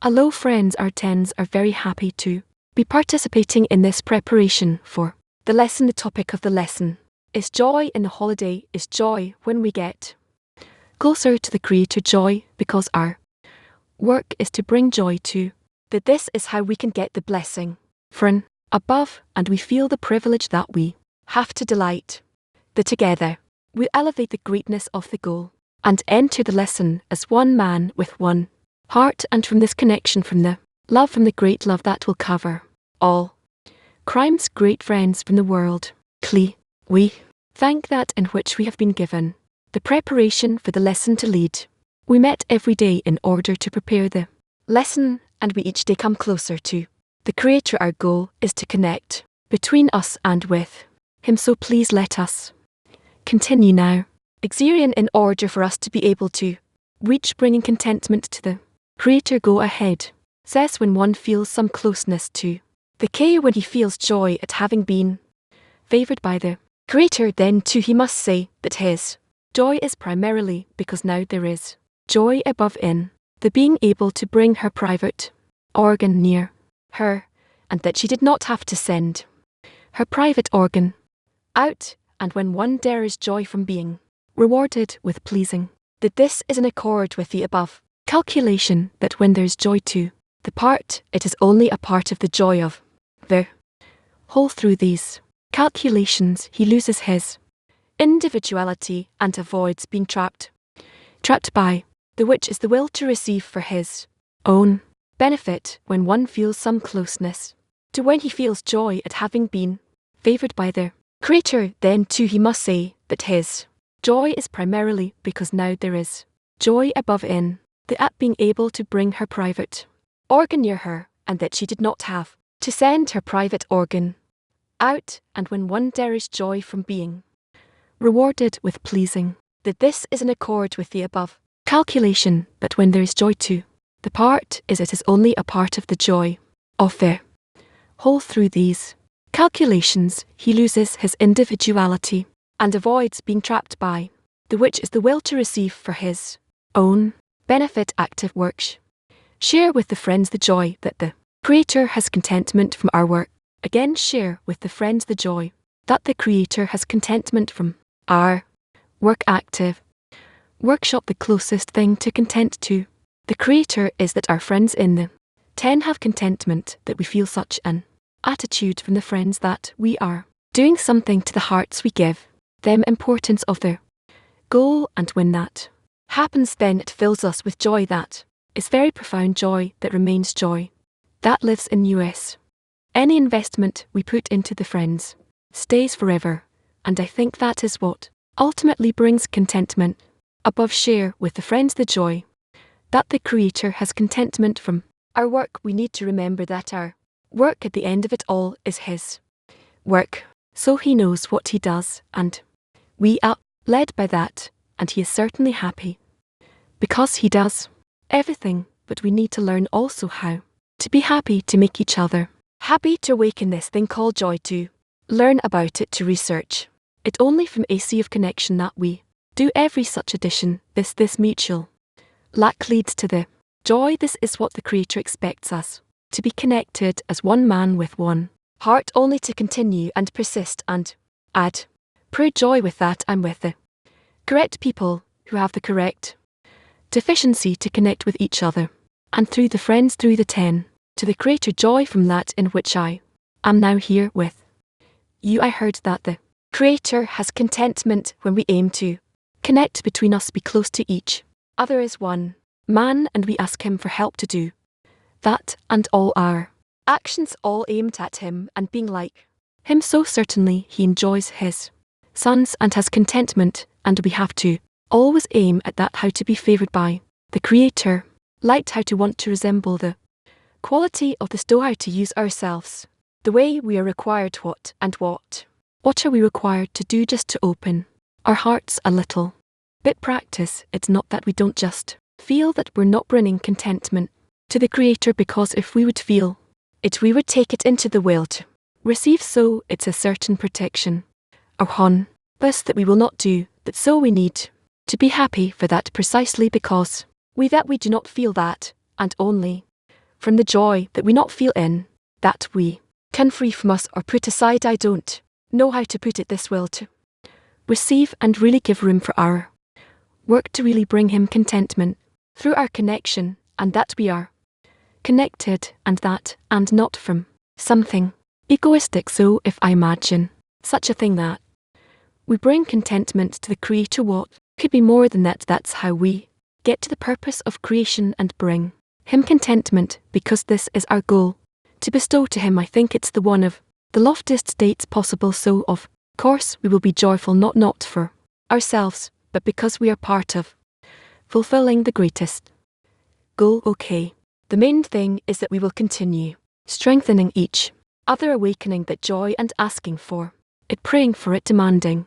Hello friends, our tens are very happy to be participating in this preparation for the lesson. The topic of the lesson is joy in the holiday, is joy when we get closer to the Creator, joy because our work is to bring joy to that. This is how we can get the blessing from above, and we feel the privilege that we have to delight. That together we elevate the greatness of the goal and enter the lesson as one man with one heart, and from this connection, from the love, from the great love that will cover all crimes, great friends from the world, we thank that in which we have been given the preparation for the lesson to lead. We met every day in order to prepare the lesson, and we each day come closer to the Creator. Our goal is to connect between us and with Him, so please let us continue now. Exerian, in order for us to be able to reach bringing contentment to the Creator, go ahead. Says when one feels some closeness to the K, when he feels joy at having been favored by the Creator, then too he must say that his joy is primarily because now there is joy above in the being able to bring her private organ near her, and that she did not have to send her private organ out. And when one dares joy from being rewarded with pleasing, that this is in accord with the above calculation, that when there's joy to the part, it is only a part of the joy of the whole. Through these calculations he loses his individuality and avoids being trapped by the which is the will to receive for his own benefit. When one feels some closeness to when he feels joy at having been favored by the Creator, then too he must say that his joy is primarily because now there is joy above in the at being able to bring her private organ near her, and that she did not have to send her private organ out. And when one dares joy from being rewarded with pleasing, that this is in accord with the above calculation, that when there is joy to the part, it is only a part of the joy of the whole. Through these calculations he loses his individuality and avoids being trapped by the which is the will to receive for his own benefit. Active works share with the friends the joy that the Creator has contentment from our work. Again, share with the friends the joy that the Creator has contentment from our work. Active workshop, the closest thing to content to the Creator is that our friends in the 10 have contentment, that we feel such an attitude from the friends that we are doing something to the hearts we give them importance of their goal, and when that happens, then it fills us with joy that is very profound, joy that remains, joy that lives in us. Any investment we put into the friends stays forever, and I think that is what ultimately brings contentment. Above, share with the friends the joy that the Creator has contentment from our work. We need to remember that our work at the end of it all is His work, so He knows what He does, and we are led by that, and He is certainly happy because He does everything. But we need to learn also how to be happy, to make each other happy, to awaken this thing called joy, to learn about it, to research it. Only from a sea of connection that we do every such addition, this mutual lack leads to the joy. This is what the Creator expects us to be, connected as one man with one heart, only to continue and persist and add pure joy with that. I'm with the correct people who have the correct deficiency to connect with each other, and through the friends, through the 10, to the Creator, joy from that in which I am now here with you. I heard that the Creator has contentment when we aim to connect between us, be close to each other as one man, and we ask Him for help to do that, and all our actions all aimed at Him and being like Him. So certainly He enjoys His sons and has contentment, and we have to always aim at that, how to be favored by the Creator, liked, how to want to resemble the quality of the Stoa, how to use ourselves the way we are required. What are we required to do just to open our hearts a little bit? Practice. It's not that we don't just feel that we're not bringing contentment to the Creator, because if we would feel it, we would take it into the will to receive. So it's a certain protection upon us that we will not do that. So we need to be happy for that, precisely because we do not feel that, and only from the joy that we not feel in, that we can free from us or put aside. I don't know how to put it, this will to receive and really give room for our work to really bring him contentment through our connection, and that we are connected and that, and not from something egoistic. So if I imagine such a thing that we bring contentment to the Creator, what could be more than that? That's how we get to the purpose of creation and bring him contentment, because this is our goal, to bestow to him. I think it's the one of the loftiest states possible. So of course we will be joyful, not for ourselves, but because we are part of fulfilling the greatest goal. Okay. The main thing is that we will continue strengthening each other, awakening that joy and asking for it, praying for it, demanding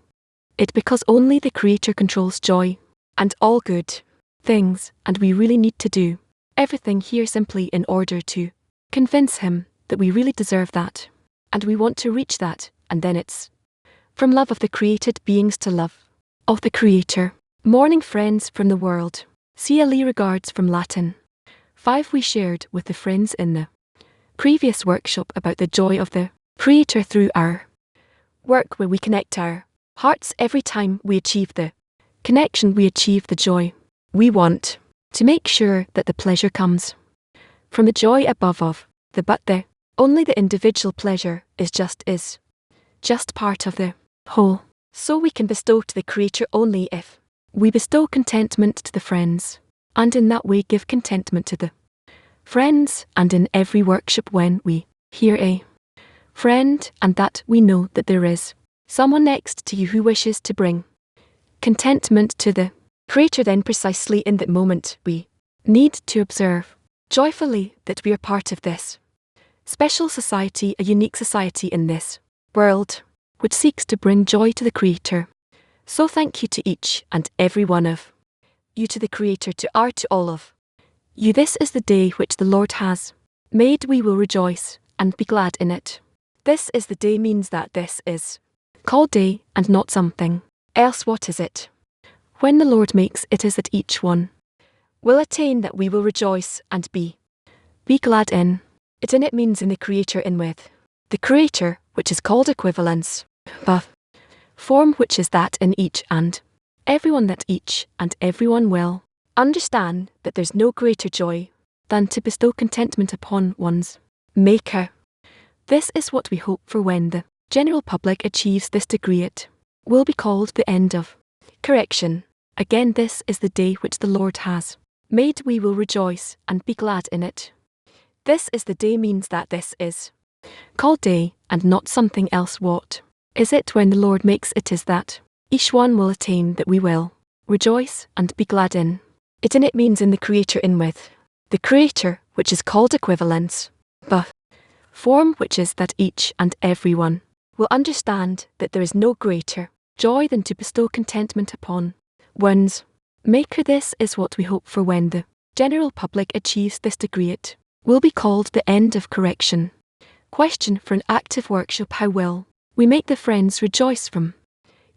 it, because only the Creator controls joy and all good things, and we really need to do everything here simply in order to convince him that we really deserve that, and we want to reach that, and then it's from love of the created beings to love of the Creator. Morning, friends from the world. CLE regards from Latin 5. We shared with the friends in the previous workshop about the joy of the Creator through our work, where we connect our hearts. Every time we achieve the connection, we achieve the joy. We want to make sure that the pleasure comes from the joy above of the, but the only the individual pleasure is just part of the whole. So we can bestow to the Creator only if we bestow contentment to the friends, and in that way give contentment to the friends. And in every workshop, when we hear a friend, and that we know that there is someone next to you who wishes to bring contentment to the Creator, then precisely in that moment we need to observe joyfully that we are part of this special society, a unique society in this world, which seeks to bring joy to the Creator. So thank you to each and every one of you, to the Creator, to all of you. This is the day which the Lord has made. We will rejoice and be glad in it. This is the day means that this is called day and not something else. What is it? When the Lord makes it is that each one will attain, that we will rejoice and be glad in it. In it means in the Creator, in with the Creator, which is called equivalence, but form, which is that in each and everyone, that each and everyone will understand that there's no greater joy than to bestow contentment upon one's Maker. This is what we hope for. When the general public achieves this degree, it will be called the end of correction. Again, this is the day which the Lord has made. We will rejoice and be glad in it. This is the day means that this is called day and not something else. What is it? When the Lord makes it is that each one will attain, that we will rejoice and be glad in it. In it means in the Creator, in with the Creator, which is called equivalence, but form, which is that each and every one will understand that there is no greater joy than to bestow contentment upon one's Maker. This is what we hope for. When the general public achieves this degree, it will be called the end of correction. Question for an active workshop: how will we make the friends rejoice from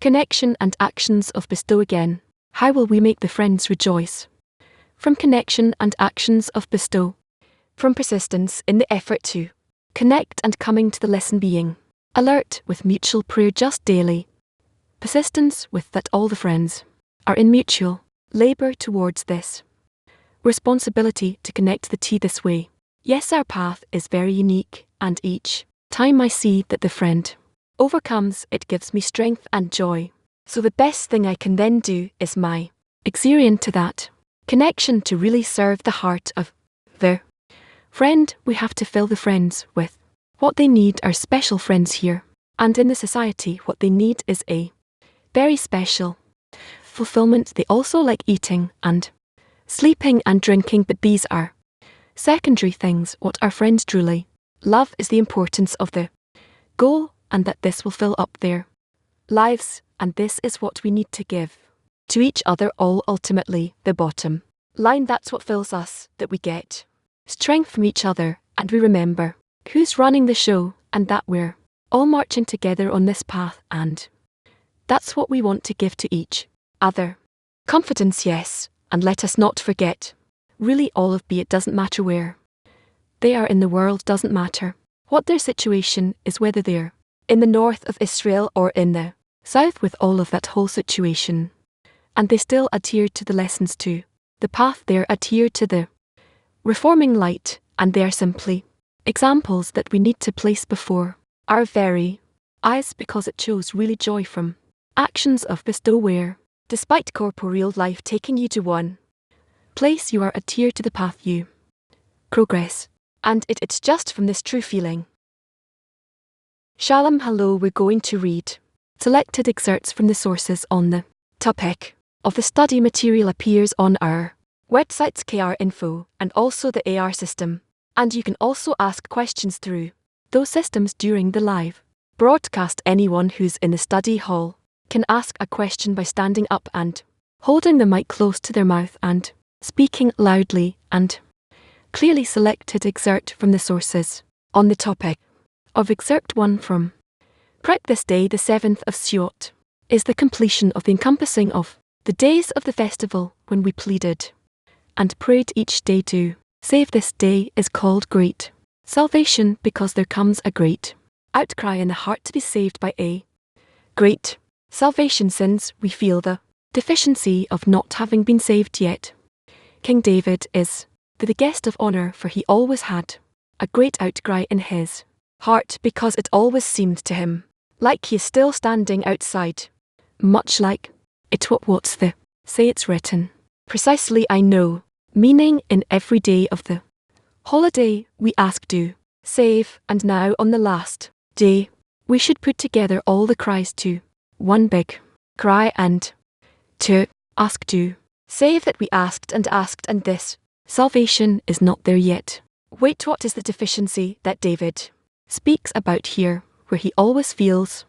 connection and actions of bestow? Again, how will we make the friends rejoice from connection and actions of bestow? From persistence in the effort to connect and coming to the lesson, being alert with mutual prayer just daily. Persistence with that all the friends are in mutual labor towards this responsibility to connect the T this way. Yes, our path is very unique, and each time I see that the friend overcomes, it gives me strength and joy. So the best thing I can then do is my exerion to that connection, to really serve the heart of the friend. We have to fill the friends with what they need, our special friends here. And in the society, what they need is a very special fulfillment. They also like eating and sleeping and drinking, but these are secondary things. What our friends truly love is the importance of the goal, and that this will fill up their lives, and this is what we need to give to each other all. Ultimately, the bottom line, that's what fills us, that we get strength from each other, and we remember who's running the show, and that we're all marching together on this path, and that's what we want to give to each other. Confidence, yes, and let us not forget, really all of be, it doesn't matter where they are in the world doesn't matter. What their situation is, whether they're in the north of Israel or in the south, with all of that whole situation. And they still adhere to the lessons too. The path there adhere to the reforming light, and they are simply examples that we need to place before our very eyes, because it shows really joy from actions of bestow where, despite corporeal life taking you to one place, you are adhere to the path you progress. And it's just from this true feeling. Shalom, hello, we're going to read selected excerpts from the sources on the topic of the study material appears on our websites KR Info and also the AR system. And you can also ask questions through those systems during the live broadcast. Anyone who's in the study hall can ask a question by standing up and holding the mic close to their mouth and speaking loudly and clearly. Selected excerpt from the sources on the topic of excerpt 1 from Prep. This day, the 7th of Suot, is the completion of the encompassing of the days of the festival, when we pleaded and prayed each day to save. This day is called great salvation, because there comes a great outcry in the heart to be saved by a great salvation, since we feel the deficiency of not having been saved yet. King David is the guest of honor, for he always had a great outcry in his heart, because it always seemed to him like he is still standing outside, much like it what's the say it's written. Precisely, I know, meaning in every day of the holiday we ask do save, and now on the last day we should put together all the cries to one big cry, and to ask do save that we asked, and this salvation is not there yet. Wait, what is the deficiency that David speaks about here, where he always feels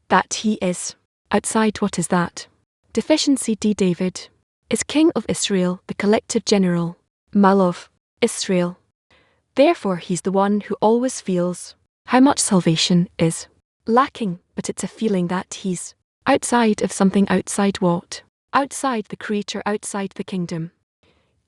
that he is outside? What is that deficiency? David is king of Israel, the collective general mal of Israel. Therefore he's the one who always feels how much salvation is lacking, but it's a feeling that he's outside of something. Outside what? Outside the Creator, outside the kingdom.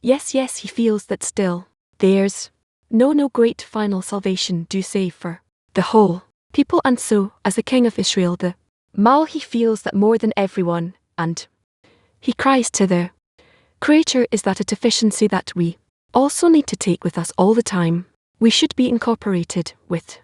Yes, he feels that still there's no great final salvation do save for the whole people, and so, as the king of Israel, the mal, he feels that more than everyone, and he cries to the Creator. Is that a deficiency that we also need to take with us all the time? We should be incorporated with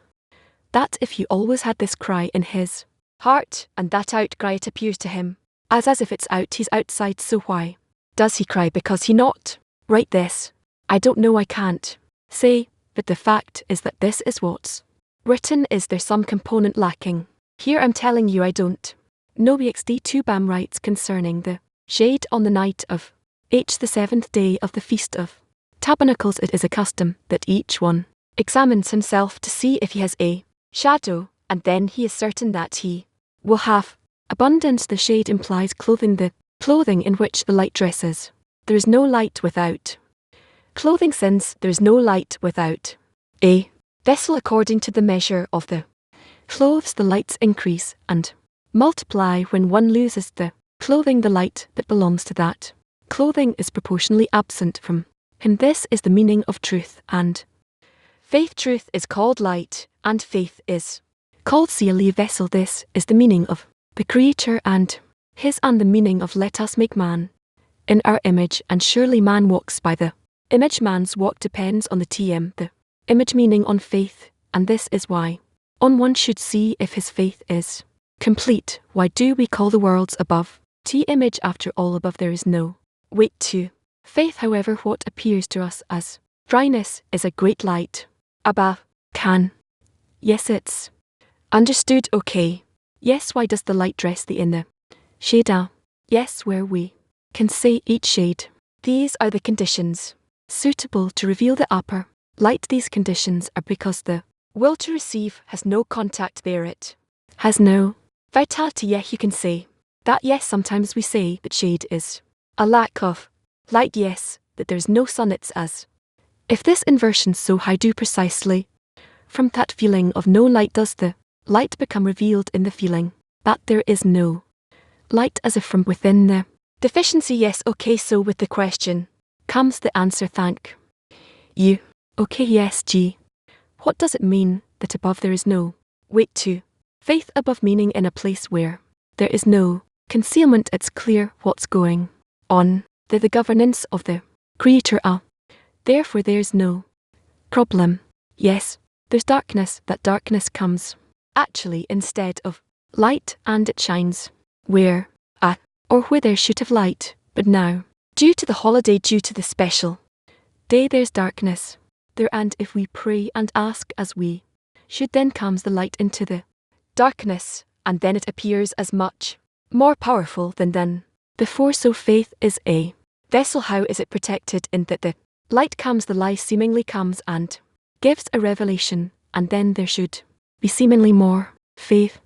that. If he always had this cry in his heart, and that outcry, it appears to him as if it's out, he's outside. So why does he cry? Because he not right this? I don't know, I can't say, but the fact is that this is what's written. Is there some component lacking here? I'm telling you, I don't know. BXD2 Bam writes concerning the shade on the night of the 7th day of the Feast of Tabernacles. It is a custom that each one examines himself to see if he has a shadow, and then he is certain that he will have abundance. The shade implies clothing, the clothing in which the light dresses. There is no light without clothing, since there is no light without a vessel. According to the measure of the clothes, the lights increase and multiply. When one loses the clothing, the light that belongs to that clothing is proportionally absent from him. This is the meaning of truth and faith. Truth is called light, and faith is called sealy vessel. This is the meaning of the Creator and his, and the meaning of let us make man in our image. And surely man walks by the image. Man's walk depends on the the image, meaning on faith, and this is why on one should see if his faith is complete. Why do we call the worlds above image? After all, above there is no weight to faith. However, what appears to us as dryness is a great light above. Yes, it's understood. Okay. Yes, why does the light dress thee in the shade? Yes, where we can say each shade. These are the conditions suitable to reveal the upper light. These conditions are because the will to receive has no contact there. It has no vitality. Yes, you can say that. Yes, sometimes we say that shade is a lack of light. Yes, that there's no sun. It's as if this inversion. So how do precisely from that feeling of no light does the light become revealed in the feeling that there is no light, as if from within the deficiency? Yes, okay, so with the question comes the answer. Thank you. Okay, yes, G. What does it mean that above there is no weight to? Faith above meaning in a place where there is no concealment, it's clear what's going on. The governance of the Creator. Therefore there's no problem. Yes, there's darkness, that darkness comes actually instead of light, and it shines where or where there should have light, but now, due to the holiday, due to the special day, there's darkness there, and if we pray and ask as we should, then comes the light into the darkness, and then it appears as much more powerful than before. So faith is a vessel. How is it protected? In that the light comes, the lie seemingly comes and gives a revelation, and then there should be seemingly more faith.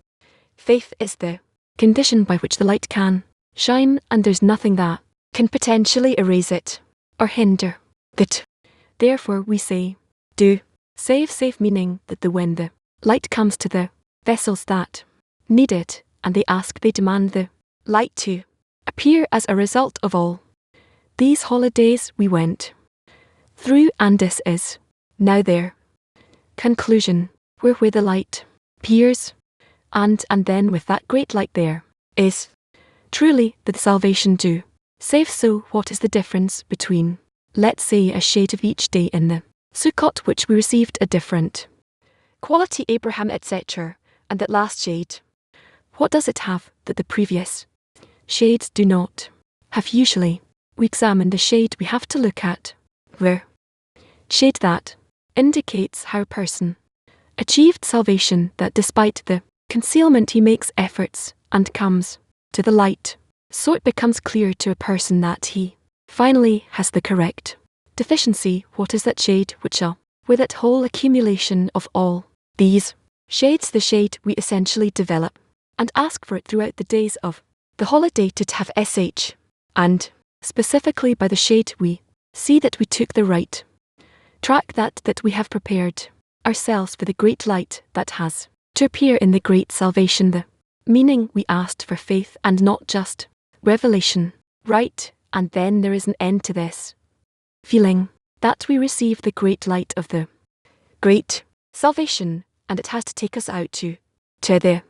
Faith is the condition by which the light can shine, and there's nothing that can potentially erase it or hinder it. Therefore we say, do save safe, meaning that when the light comes to the vessels that need it, and they ask, they demand the light to appear. As a result of all these holidays we went through, and this is now their conclusion, where the light appears, and then with that great light there is truly the salvation do save. So what is the difference between, let's say, a shade of each day in the Sukkot, which we received a different quality, Abraham, etc., and that last shade? What does it have that the previous shades do not have? Usually we examine the shade we have to look at the shade that indicates how a person achieved salvation, that despite the concealment he makes efforts and comes to the light. So it becomes clear to a person that he finally has the correct deficiency. What is that shade? Which with that whole accumulation of all these shades, the shade we essentially develop and ask for it throughout the days of the holiday to have sh, and specifically by the shade we see that we took the right track, that we have prepared ourselves for the great light that has to appear in the great salvation, the meaning we asked for faith and not just revelation, right? And then there is an end to this feeling that we receive the great light of the great salvation, and it has to take us out to the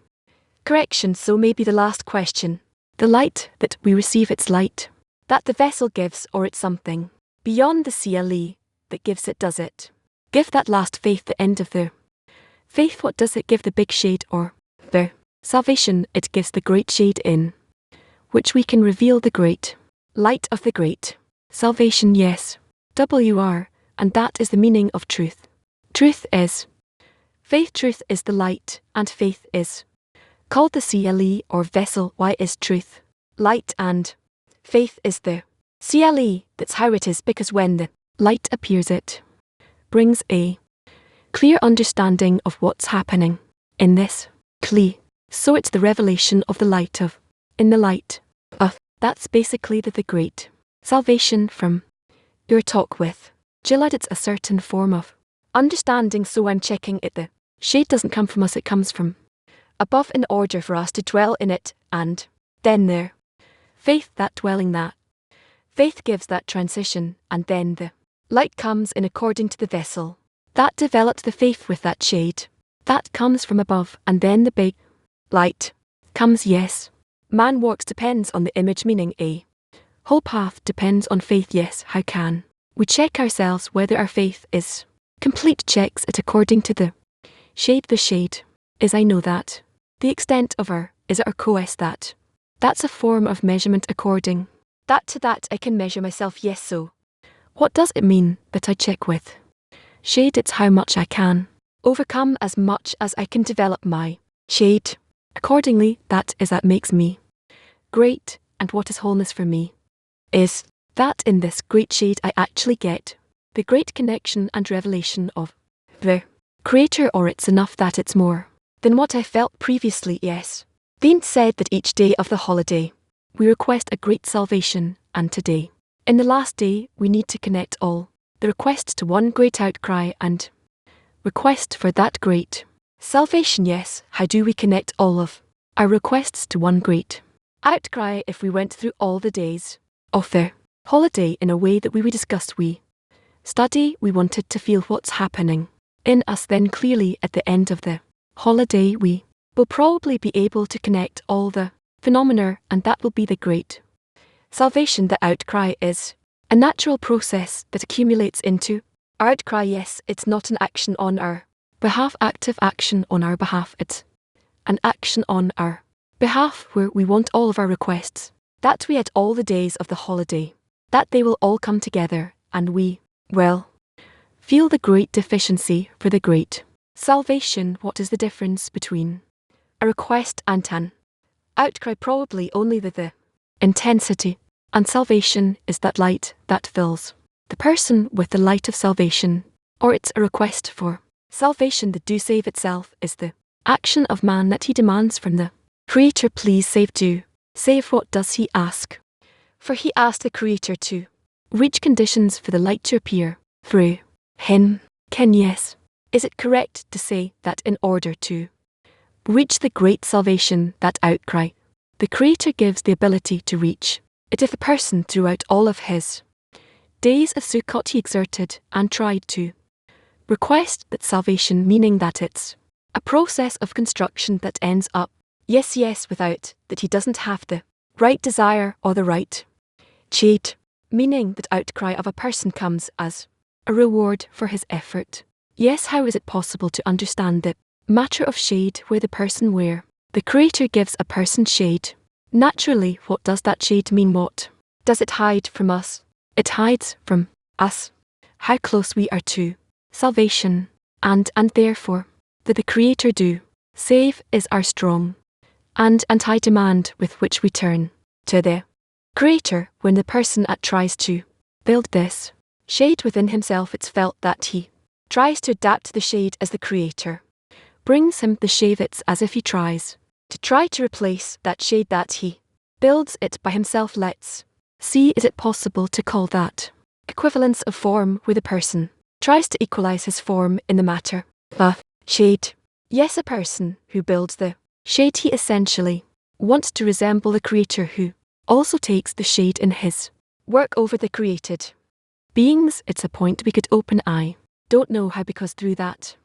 correction. So maybe the last question, the light that we receive, it's light that the vessel gives, or it's something beyond the CLE that gives it? Does it give that last faith, the end of the faith? What does it give? The big shade or the salvation? It gives the great shade in which we can reveal the great light of the great salvation. Yes, WR, and that is the meaning of truth. Truth is faith, truth is the light, and faith is called the CLE or vessel. Why is truth light and faith is the CLE? That's how it is, because when the light appears, it brings a clear understanding of what's happening in this CLE. So it's the revelation of the light of, in the light of, that's basically the great salvation from your talk with Gillard. It's a certain form of understanding. So I'm checking it, the shade doesn't come from us, it comes from above in order for us to dwell in it, and then there faith, that dwelling, that faith gives that transition, and then the light comes in according to the vessel that developed the faith with that shade that comes from above, and then the big light comes. Yes, man works depends on the image, meaning a whole path depends on faith. Yes, how can we check ourselves whether our faith is complete? Checks it according to the shade. The shade is, I know that the extent of our is our coes, that's a form of measurement. According that to that I can measure myself. Yes, so what does it mean that I check with shade? It's how much I can overcome, as much as I can develop my shade. Accordingly, that makes me great. And what is wholeness for me is that in this great shade I actually get the great connection and revelation of the Creator, or it's enough that it's more than what I felt previously. Yes, Dean said that each day of the holiday we request a great salvation, and today, in the last day, we need to connect all the requests to one great outcry and request for that great salvation. Yes, how do we connect all of our requests to one great outcry? If we went through all the days of the holiday in a way that we discussed, we study, we wanted to feel what's happening in us. Then clearly at the end of the holiday we will probably be able to connect all the phenomena, and that will be the great salvation. The outcry is a natural process that accumulates into our outcry. Yes, it's not an action on our behalf, active action on our behalf. It's an action on our behalf where we want all of our requests that we had all the days of the holiday, that they will all come together, and we, well, feel the great deficiency for the great salvation. What is the difference between a request and an outcry? Probably only the intensity. And salvation is that light that fills the person with the light of salvation, or it's a request for salvation. The do save itself is the action of man that he demands from the Creator. Please save. Do save. What does he ask? For he asked the Creator to reach conditions for the light to appear through him. Yes. Is it correct to say that in order to reach the great salvation, that outcry, the Creator gives the ability to reach it? If a person throughout all of his days of Sukkot he exerted and tried to request that salvation, meaning that it's a process of construction that ends up, yes, without that he doesn't have the right desire or the right shade, meaning that outcry of a person comes as a reward for his effort. Yes, how is it possible to understand the matter of shade where the Creator gives a person shade? Naturally, what does that shade mean? What does it hide from us? It hides from us how close we are to salvation, and therefore, that the Creator do save is our strong and high demand with which we turn to the Creator. When the person tries to build this shade within himself, it's felt that he tries to adapt the shade as the Creator brings him the shade. It's as if he tries to replace that shade that he builds it by himself. Let's see, is it possible to call that equivalence of form where the person tries to equalize his form in the matter of shade? Yes, a person who builds the shade, he essentially wants to resemble the Creator, who also takes the shade in his work over the created beings. It's a point we could open. I don't know how, because through that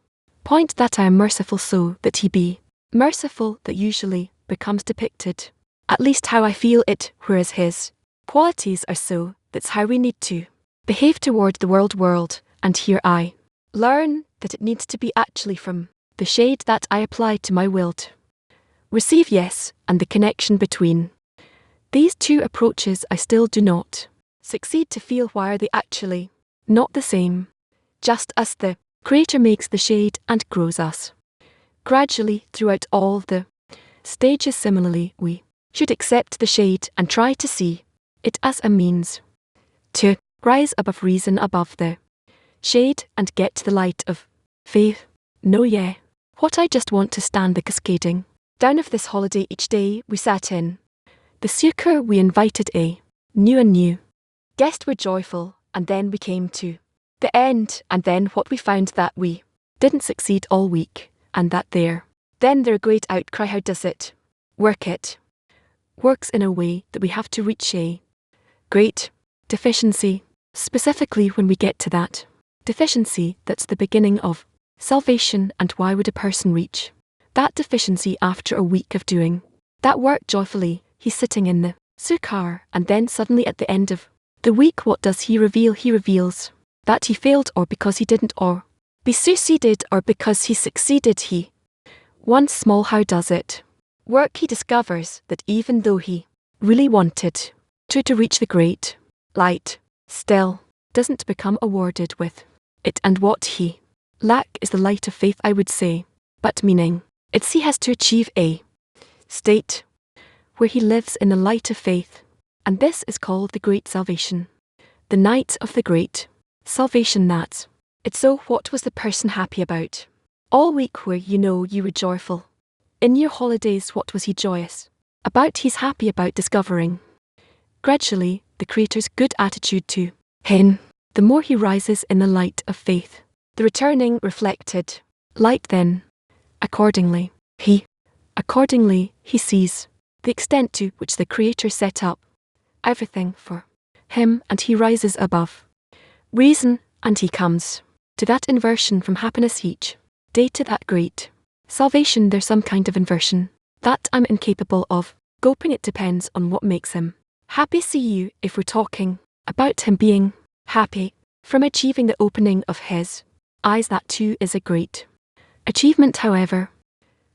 point that I am merciful, so that he be merciful, that usually becomes depicted, at least how I feel it, whereas his qualities are so, that's how we need to behave toward the world, and here I learn that it needs to be actually from the shade that I apply to my will to receive. Yes, and the connection between these two approaches I still do not succeed to feel. Why are they actually not the same? Just as the Creator makes the shade and grows us gradually throughout all the stages, similarly we should accept the shade and try to see it as a means to rise above reason, above the shade, and get to the light of faith. No, what I just want to stand the cascading down of this holiday. Each day we sat in the sukkah, we invited a new guest, were joyful, and then we came to the end, and then what we found, that we didn't succeed all week, and that then their great outcry. How does it work? It works in a way that we have to reach a great deficiency, specifically when we get to that deficiency, that's the beginning of salvation. And why would a person reach that deficiency after a week of doing that work joyfully? He's sitting in the sukkah, and then suddenly at the end of the week, what does he reveal? He reveals that he failed, or because he didn't, or be succeeded, or because he succeeded. He once small, how does it work? He discovers that even though he really wanted to reach the great light, still doesn't become awarded with it, and what he lack is the light of faith, I would say, but meaning it's he has to achieve a state where he lives in the light of faith, and this is called the great salvation, the night of the great salvation. That's it. So what was the person happy about all week, where you were joyful in your holidays? What was he joyous about? He's happy about discovering gradually the Creator's good attitude to him. The more he rises in the light of faith, the returning reflected light, then accordingly he sees the extent to which the Creator set up everything for him, and he rises above reason, And he comes to that inversion from happiness each day to that great salvation. There's some kind of inversion that I'm incapable of groping. It depends on what makes him happy. See you if we're talking about him being happy from achieving the opening of his eyes. That too is a great achievement. However,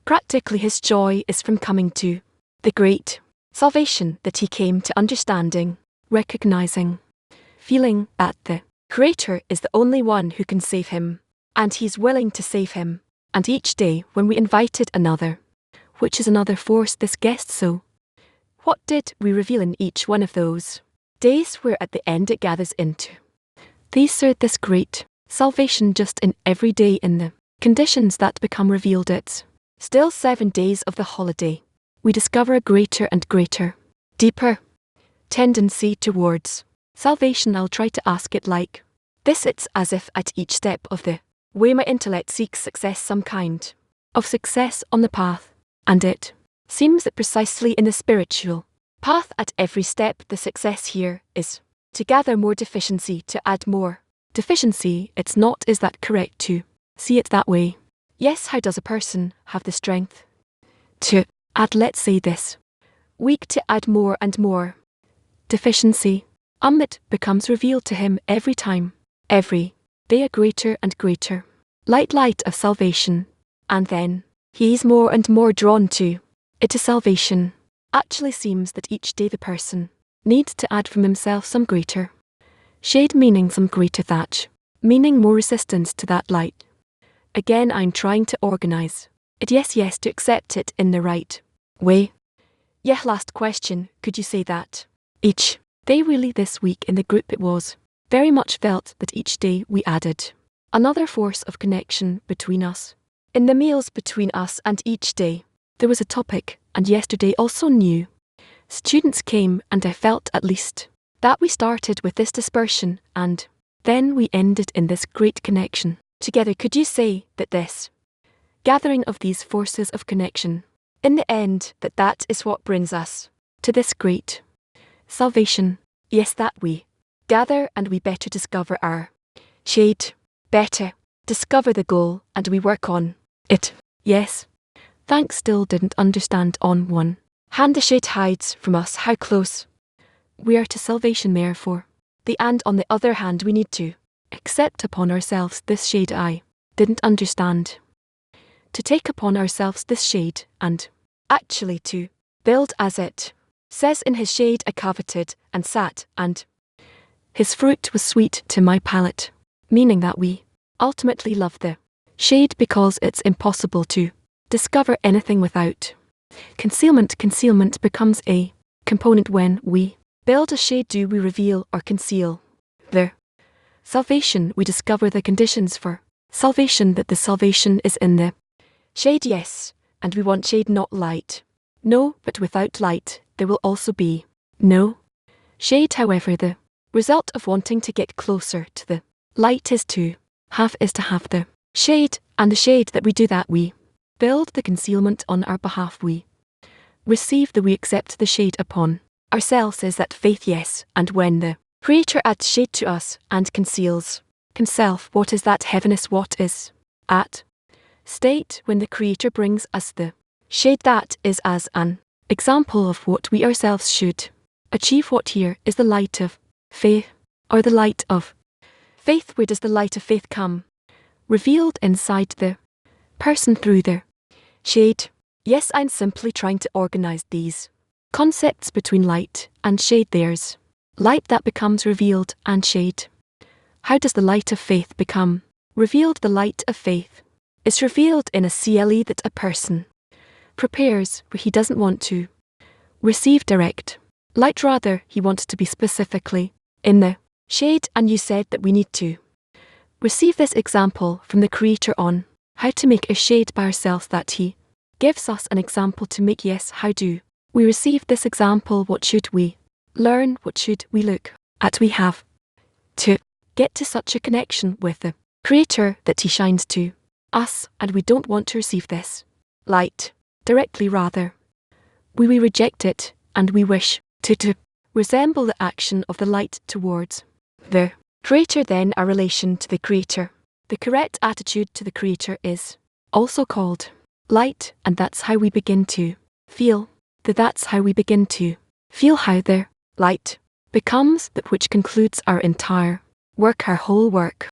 practically his joy is from coming to the great salvation that he came to, understanding, recognizing, feeling that the Creator is the only one who can save him, and he's willing to save him. And each day when we invited another, which is another force, this guest, so what did we reveal in each one of those days, where at the end it gathers into these are this great salvation just in every day in the conditions that become revealed. It's still 7 days of the holiday. We discover a greater and greater, deeper tendency towards salvation. I'll try to ask it like this. It's as if at each step of the way my intellect seeks success, some kind of success on the path, and it seems that precisely in the spiritual path at every step the success here is to gather more deficiency, to add more deficiency. It's not, is that correct to see it that way? Yes. How does a person have the strength to add, let's say this week, to add more and more deficiency? It becomes revealed to him every time, every day, a greater and greater light of salvation, and then he's more and more drawn to it. To salvation actually seems that each day the person needs to add from himself some greater shade, meaning some greater thatch, meaning more resistance to that light. Again, I'm trying to organize it, yes, to accept it in the right way. Yeah. Last question, could you say that each day, really this week in the group, it was very much felt that each day we added another force of connection between us. In the meals between us, and each day there was a topic, and yesterday also new students came, and I felt at least that we started with this dispersion and then we ended in this great connection together. Could you say that this gathering of these forces of connection, in the end, that is what brings us to this great salvation? Yes, that we gather and we better discover our shade, better discover the goal, and we work on it. Yes. Thanks. Still didn't understand. On one hand the shade hides from us how close we are to salvation, therefore and on the other hand we need to accept upon ourselves this shade. I didn't understand. To take upon ourselves this shade, and actually to build, as it says in his shade, I coveted and sat, and his fruit was sweet to my palate, meaning that we ultimately love the shade because it's impossible to discover anything without concealment. Concealment becomes a component when we build a shade. Do we reveal or conceal the salvation? We discover the conditions for salvation, that the salvation is in the shade. Yes, and we want shade, not light. No, but without light there will also be no shade. However, the result of wanting to get closer to the light is to have the shade, and the shade that we do, that we build the concealment on our behalf. We receive we accept the shade upon ourselves, is that faith. Yes, and when the Creator adds shade to us and conceals himself, what is that heaviness? What is at state when the Creator brings us the shade? That is as an example of what we ourselves should achieve. What here is the light of faith, or the light of faith. Where does the light of faith come? Revealed inside the person through the shade. Yes, I'm simply trying to organize these concepts between light and shade. There's light that becomes revealed, and shade. How does the light of faith become revealed? The light of faith is revealed in a CLE that a person prepares where he doesn't want to receive direct light, rather he wants to be specifically in the shade. And you said that we need to receive this example from the Creator on how to make a shade by ourselves, that he gives us an example to make. Yes, how do we receive this example? What should we learn? What should we look at? We have to get to such a connection with the Creator that he shines to us, and we don't want to receive this light directly, rather we reject it, and we wish to resemble the action of the light towards the Creator then our relation to the Creator. The correct attitude to the Creator is also called light, and that's how we begin to feel. That's how we begin to feel how the light becomes that which concludes our entire work, our whole work.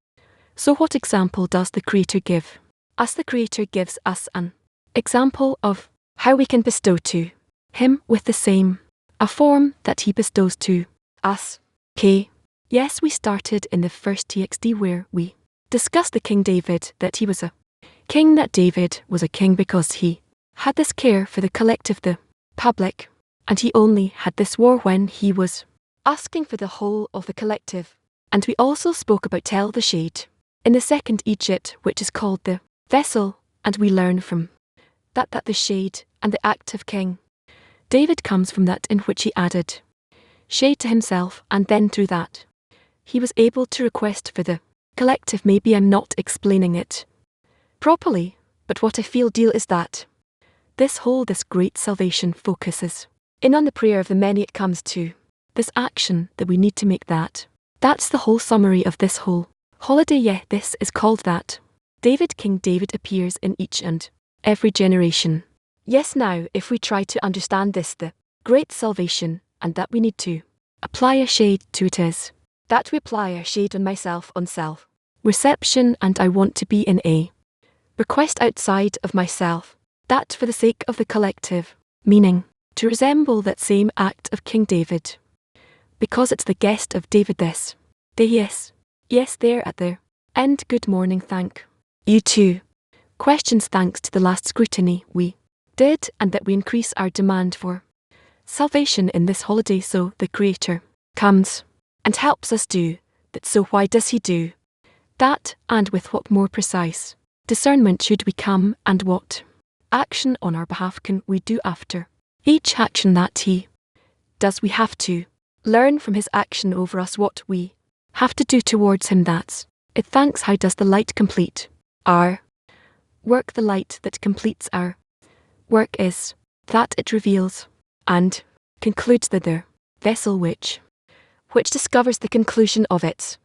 So what example does the Creator give us? The Creator gives us an example of how we can bestow to Him with the same a form that He bestows to us. Okay. Yes, we started in the first TXT where we discussed the King David, that he was a king, that David was a king because he had this care for the collective, the public, and he only had this war when he was asking for the whole of the collective. And we also spoke about tell the shade in the second Egypt, which is called the vessel, and we learn from that the shade and the active king David comes from that, in which he added shade to himself, and then through that he was able to request for the collective. Maybe I'm not explaining it properly, but what I feel deal is that this great salvation focuses in on the prayer of the many. It comes to this action that we need to make. That's the whole summary of this whole holiday. Yeah, this is called that King David appears in each and every generation. Yes, now if we try to understand this, the great salvation, and that we need to apply a shade to it is that we apply a shade on myself, on self reception, and I want to be in a request outside of myself, that for the sake of the collective, meaning to resemble that same act of King David, because it's the guest of David. This the yes there at the end. Good morning, thank you too. Questions. Thanks to the last scrutiny we did, and that we increase our demand for salvation in this holiday, so the Creator comes and helps us do that. So why does He do that, and with what more precise discernment should we come, and what action on our behalf can we do after each action that He does? We have to learn from His action over us what we have to do towards Him. That's it. Thanks. How does the light complete our work? The light that completes our work is that it reveals and concludes the vessel which discovers the conclusion of its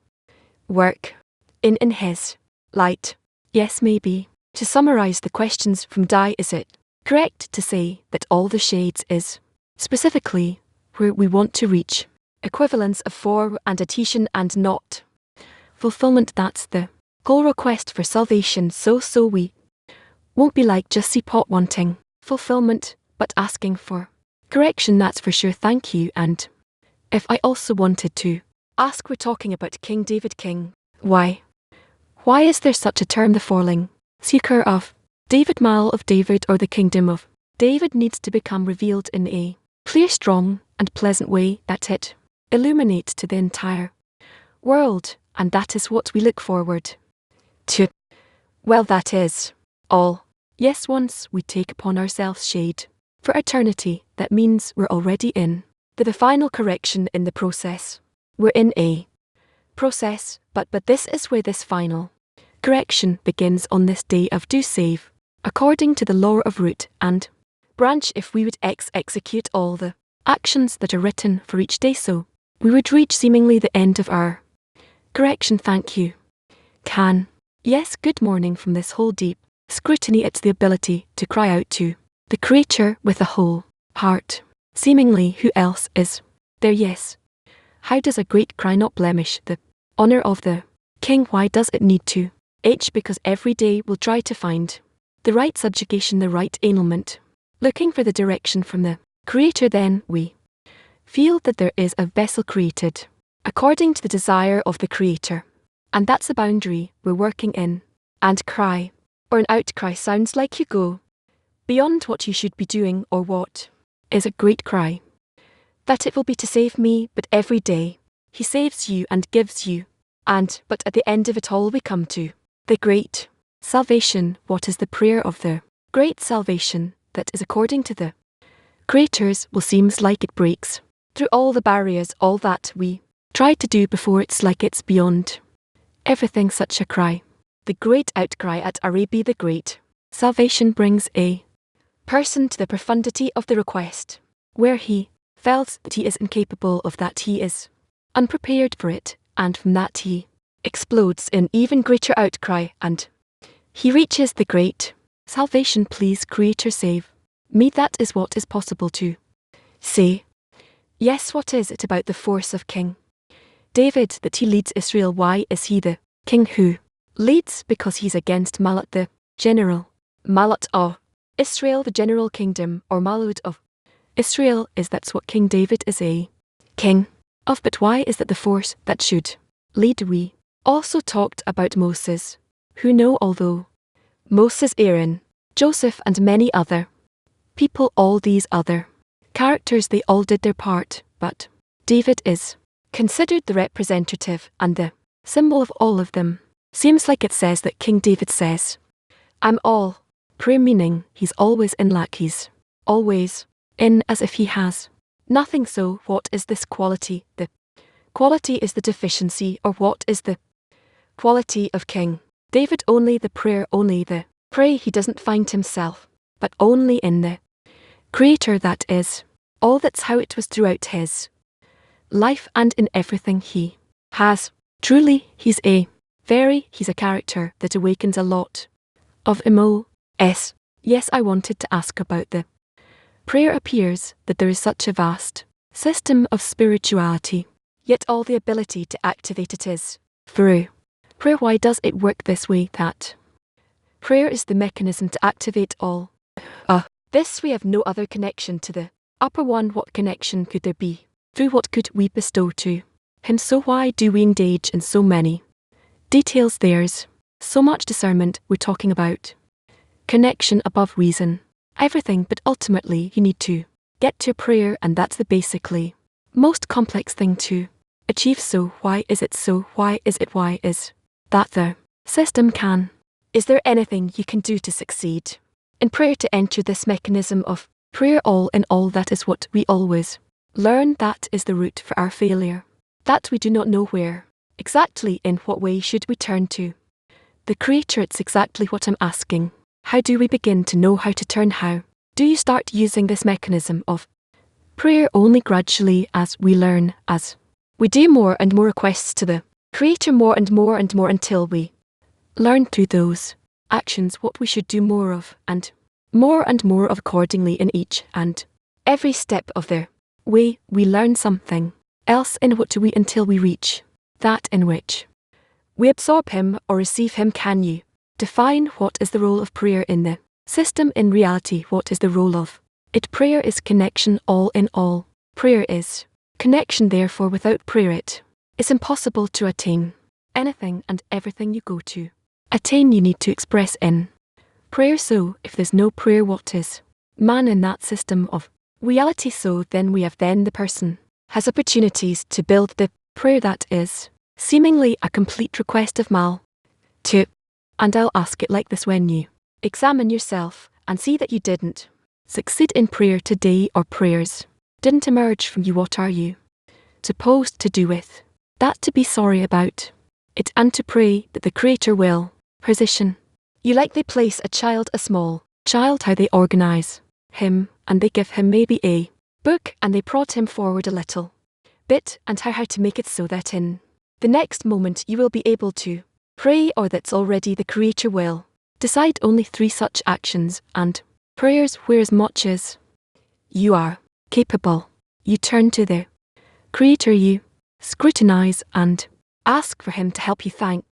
work in His light. Yes, maybe to summarize the questions from Di, is it correct to say that all the shades is specifically where we want to reach equivalence of for and adhesion and not fulfillment? That's the goal request for salvation. So we won't be like just see pot wanting fulfillment, but asking for correction. That's for sure. Thank you. And if I also wanted to ask, we're talking about King David. King, why is there such a term? The falling seeker of David, Mal of David, or the kingdom of David needs to become revealed in a clear, strong, and pleasant way that it illuminates to the entire world, and that is what we look forward to. Well, that is all. Yes, once we take upon ourselves shade for eternity, that means we're already in the final correction in the process. We're in a process, but this is where this final correction begins on this day of do save, according to the law of root and branch. If we would execute all the actions that are written for each day, so we would reach seemingly the end of our correction. Thank you. Yes, good morning from this whole deep scrutiny. It's the ability to cry out to the Creator with a whole heart. Seemingly, who else is there? Yes. How does a great cry not blemish the honor of the King? Why does it need to? Because every day we'll try to find the right subjugation, the right annulment, looking for the direction from the Creator. Then we feel that there is a vessel created according to the desire of the Creator, and that's the boundary we're working in. And cry, or an outcry, sounds like you go beyond what you should be doing, or what is a great cry. That it will be to save me, but every day He saves you and gives you, but at the end of it all we come to the great salvation. What is the prayer of the great salvation? That is according to the Creator's will. Seems like it breaks through all the barriers, all that we tried to do before. It's like it's beyond everything. Such a cry, the great outcry at Arabi. The great salvation brings a person to the profundity of the request, where he felt that he is incapable of that, he is unprepared for it, and from that he explodes in even greater outcry, and he reaches the great salvation. Please, Creator, save me. That is what is possible to say. Yes, what is it about the force of King David that he leads Israel? Why is he the king who leads? Because he's against Malat, the general. Malat of Israel, the general kingdom, or Malud of Israel, is that's what King David is a king of. But why is that the force that should lead? We also talked about Moses, who know, although Moses, Aaron, Joseph, and many other people, all these other characters, they all did their part, but David is considered the representative and the symbol of all of them. Seems like it says that King David says, I'm all prayer, meaning he's always in lack, he's always in as if he has nothing. So what is this quality? The quality is the deficiency, or what is the quality of King David? Only the prayer, only the pray. He doesn't find himself, but only in the Creator. That is all. That's how it was throughout his life and in everything he has. Truly, he's a character that awakens a lot of emotions. Yes, I wanted to ask about the prayer. Appears that there is such a vast system of spirituality, yet all the ability to activate it is through prayer. Why does it work this way? That prayer is the mechanism to activate all. This we have no other connection to the upper one. What connection could there be? Through what could we bestow to him? So why do we engage in so many details? There's so much discernment. We're talking about connection above reason, everything, but ultimately you need to get to prayer, and that's the basically most complex thing to achieve. So why is it so? Why is it? Why is that the system can? Is there anything you can do to succeed in prayer, to enter this mechanism of prayer all in all? That is what we always learn. That is the root for our failure. That we do not know where exactly, in what way should we turn to the Creator. It's exactly what I'm asking. How do we begin to know how to turn? How do you start using this mechanism of prayer? Only gradually, as we learn, as we do more and more requests to the Creator, more and more and more, until we learn through those actions what we should do more of, and more of accordingly in each and every step of their way. We learn something else in what do we, until we reach that in which we absorb Him or receive Him. Can you define what is the role of prayer in the system? In reality, what is the role of it? Prayer is connection, all in all. Prayer is connection. Therefore, without prayer it is impossible to attain anything and everything you go to attain. You need to express in prayer. So if there's no prayer, what is man in that system of reality? So then the person has opportunities to build the prayer that is seemingly a complete request of mal to. And I'll ask it like this: when you examine yourself and see that you didn't succeed in prayer today, or prayers didn't emerge from you, what are you supposed to do with that? To be sorry about it and to pray that the Creator will position you like they place a child, a small child, how they organize him, and they give him maybe a book and they prod him forward a little bit, and how to make it so that in the next moment you will be able to pray, or that's already the Creator will decide. Only 3 such actions and prayers where, as much as you are capable, you turn to the Creator, you scrutinize and ask for Him to help you. Thank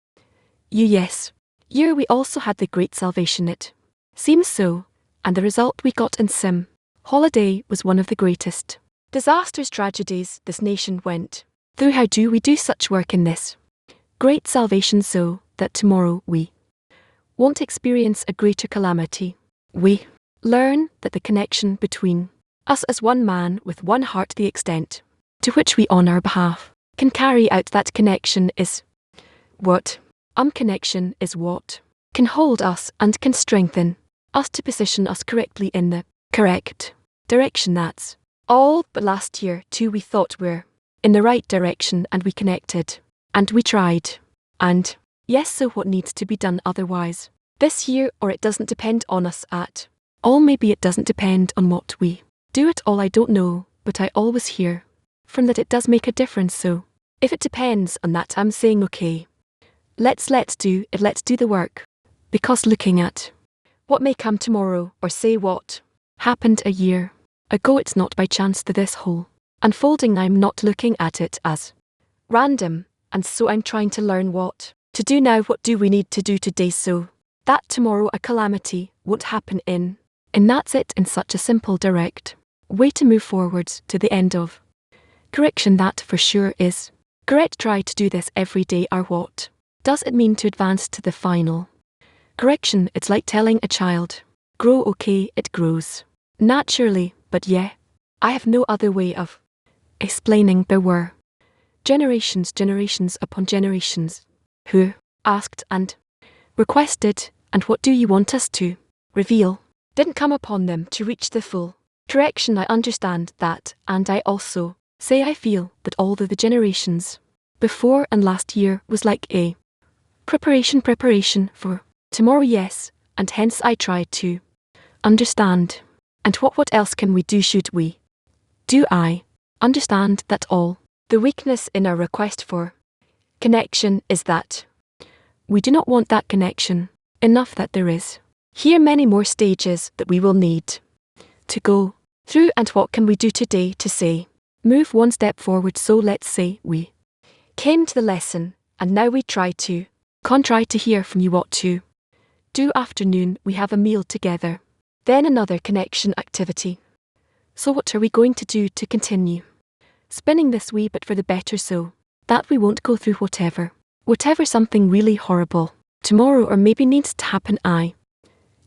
you. Yes, here we also had the great salvation, it seems so, and the result we got in Sim holiday was one of the greatest disasters, tragedies this nation went through. How do we do such work in this great salvation so that tomorrow we won't experience a greater calamity? We learn that the connection between us as one man with one heart, the extent to which we on our behalf can carry out that connection, is what connection is what can hold us and can strengthen us to position us correctly in the correct direction. That's all. But last year too we thought we're in the right direction, and we connected and we tried, and yes, so what needs to be done otherwise this year? Or it doesn't depend on us at all. Maybe it doesn't depend on what we do at all. I don't know, but I always hear from that it does make a difference. So If it depends on that, I'm saying okay. Let's do it, let's do the work. Because looking at what may come tomorrow, or say what happened a year ago, it's not by chance that this whole unfolding, I'm not looking at it as random, and so I'm trying to learn what to do now. What do we need to do today so that tomorrow a calamity won't happen in. And that's it, in such a simple, direct way to move forwards to the end of correction. That for sure is correct. Try to do this every day. Or what does it mean to advance to the final correction? It's like telling a child, grow. Okay, it grows naturally, but yeah, I have no other way of explaining. There were generations upon generations who asked and requested, and what do you want us to reveal didn't come upon them to reach the full correction. I understand that, and I also say I feel that all the generations before and last year was like a preparation for tomorrow, yes, and hence I try to understand. And what else can we do? Should we do I understand that all the weakness in our request for connection is that we do not want that connection enough, that there is here many more stages that we will need to go through. And what can we do today to say move one step forward? So let's say we came to the lesson, and now we try to hear from you what to do. Afternoon, we have a meal together, then another connection activity. So what are we going to do to continue spinning this wee bit for the better, so that we won't go through whatever something really horrible tomorrow, or maybe needs to happen? I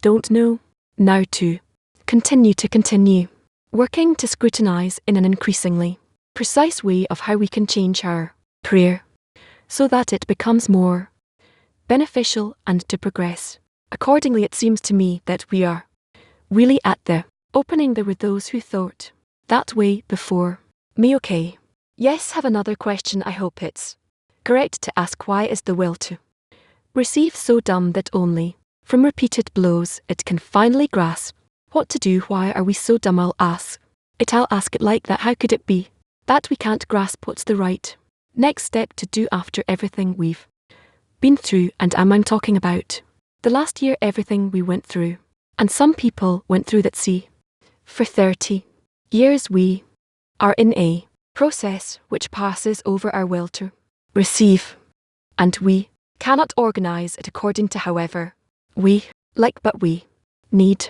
don't know. Now to continue working to scrutinize in an increasingly precise way of how we can change our prayer so that it becomes more beneficial, and to progress accordingly. It seems to me that we are really at the opening. There were those who thought that way before me. Okay. Yes, have another question. I hope it's correct to ask, why is the will to receive so dumb that only from repeated blows it can finally grasp what to do? Why are we so dumb? I'll ask it like that. How could it be that we can't grasp what's the right next step to do after everything we've been through? And I'm talking about the last year, everything we went through, and some people went through that. See, for 30 years we are in a process which passes over our will to receive, and we cannot organize it according to however we like, but we need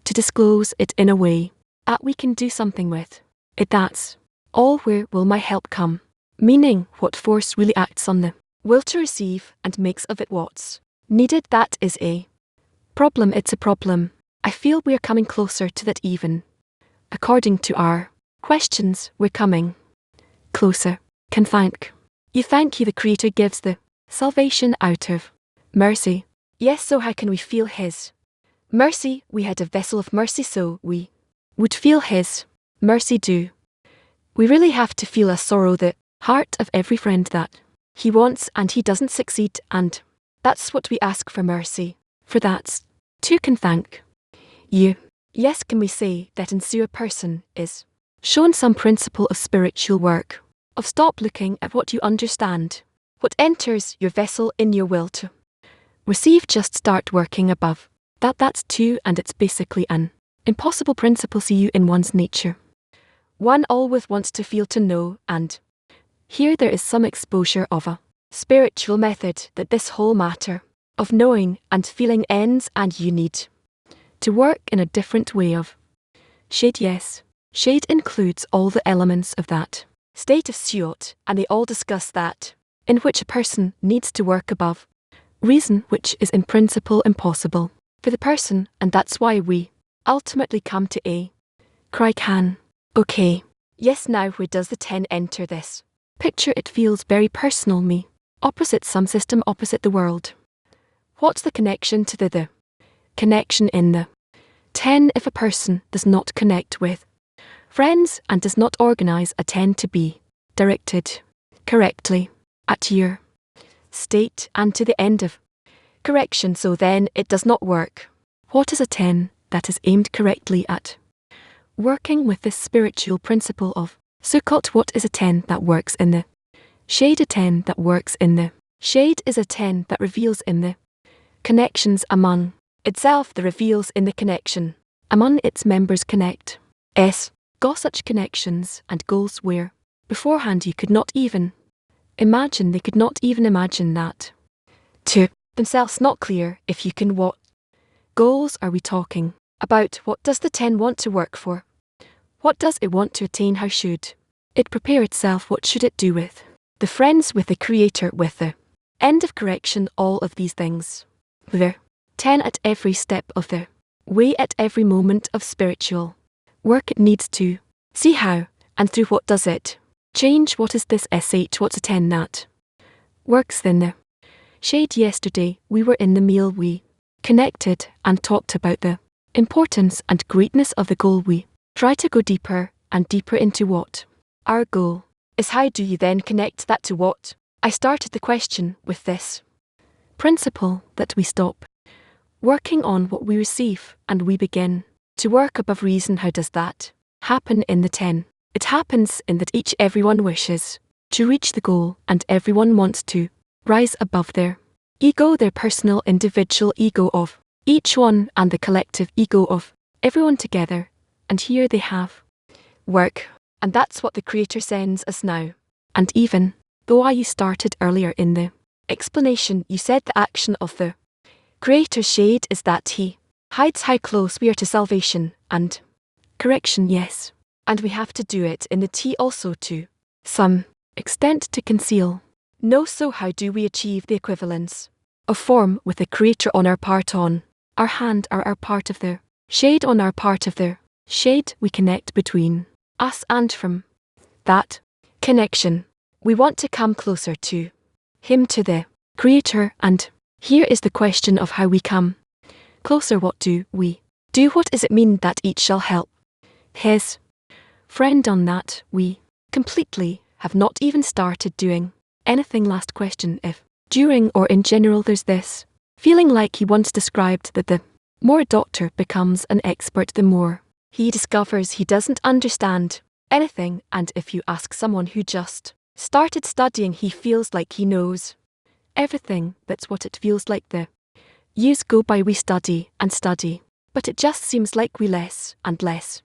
to disclose it in a way that we can do something with it. That's all. Where will my help come? Meaning, what force really acts on the will to receive and makes of it what's needed? That is a problem. It's a problem. I feel we're coming closer to that, even according to our questions. We're coming closer. Can thank you the Creator gives the salvation out of mercy. Yes, so how can we feel His mercy? We had a vessel of mercy, so we would feel His mercy. Do we really have to feel a sorrow, the heart of every friend that He wants and He doesn't succeed? And that's what we ask for mercy for. That's to can thank you. Yes, can we say that in so a person is shown some principle of spiritual work, of stop looking at what you understand, what enters your vessel in your will to receive, just start working above that. That's two, and it's basically an impossible principle. See you in one's nature. One always wants to feel, to know, and here there is some exposure of a spiritual method that this whole matter of knowing and feeling ends, and you need to work in a different way of shade. Yes, shade includes all the elements of that state of suot, and they all discuss that in which a person needs to work above reason, which is in principle impossible for the person, and that's why we ultimately come to a cry. Can okay. Yes, now where does the 10 enter this picture? It feels very personal. Me opposite some system, opposite the world. What's the connection to the connection in the 10? If a person does not connect with friends and does not organize a 10 to be directed correctly at your state and to the end of correction, so then it does not work. What is a 10 that is aimed correctly at working with this spiritual principle of Sukkot? What is a 10 that works in the Shade a 10 that works in the. Shade is a 10 that reveals in the connections among itself, the reveals in the connection among its members connect. Got such connections and goals where beforehand you could not even imagine, they could not even imagine that. To themselves not clear if you can. What goals are we talking about? What does the 10 want to work for? What does it want to attain? How should it prepare itself? What should it do with the friends, with the creator, with the end of correction? All of these things. The 10 at every step of the way, at every moment of spiritual work, it needs to see how and through what does it change. What is this SH? What's a 10 that works then the shade? Yesterday we were in the meal, we connected and talked about the importance and greatness of the goal. We try to go deeper and deeper into what our goal is. How do you then connect that to what? I started the question with this principle that we stop working on what we receive and we begin to work above reason. How does that happen in the 10? It happens in that everyone wishes to reach the goal, and everyone wants to rise above their ego, their personal individual ego of each one and the collective ego of everyone together. And here they have work. And that's what the Creator sends us now. And even though you started earlier in the explanation, you said the action of the Creator's shade is that He hides how close we are to salvation and correction, yes. And we have to do it in the T also to some extent to conceal. No, so how do we achieve the equivalence of form with the Creator on our part, on our hand, or our part of the shade on our part of the shade? We connect between us, and from that connection we want to come closer to Him, to the Creator. And here is the question of how we come closer. What do we do? What does it mean that each shall help his friend? On that we completely have not even started doing anything. Last question. If during or in general there's this feeling like he once described that the more a doctor becomes an expert, the more he discovers he doesn't understand anything. And if you ask someone who just started studying, he feels like he knows everything. That's what it feels like. The years go by, we study and study, but it just seems like we less and less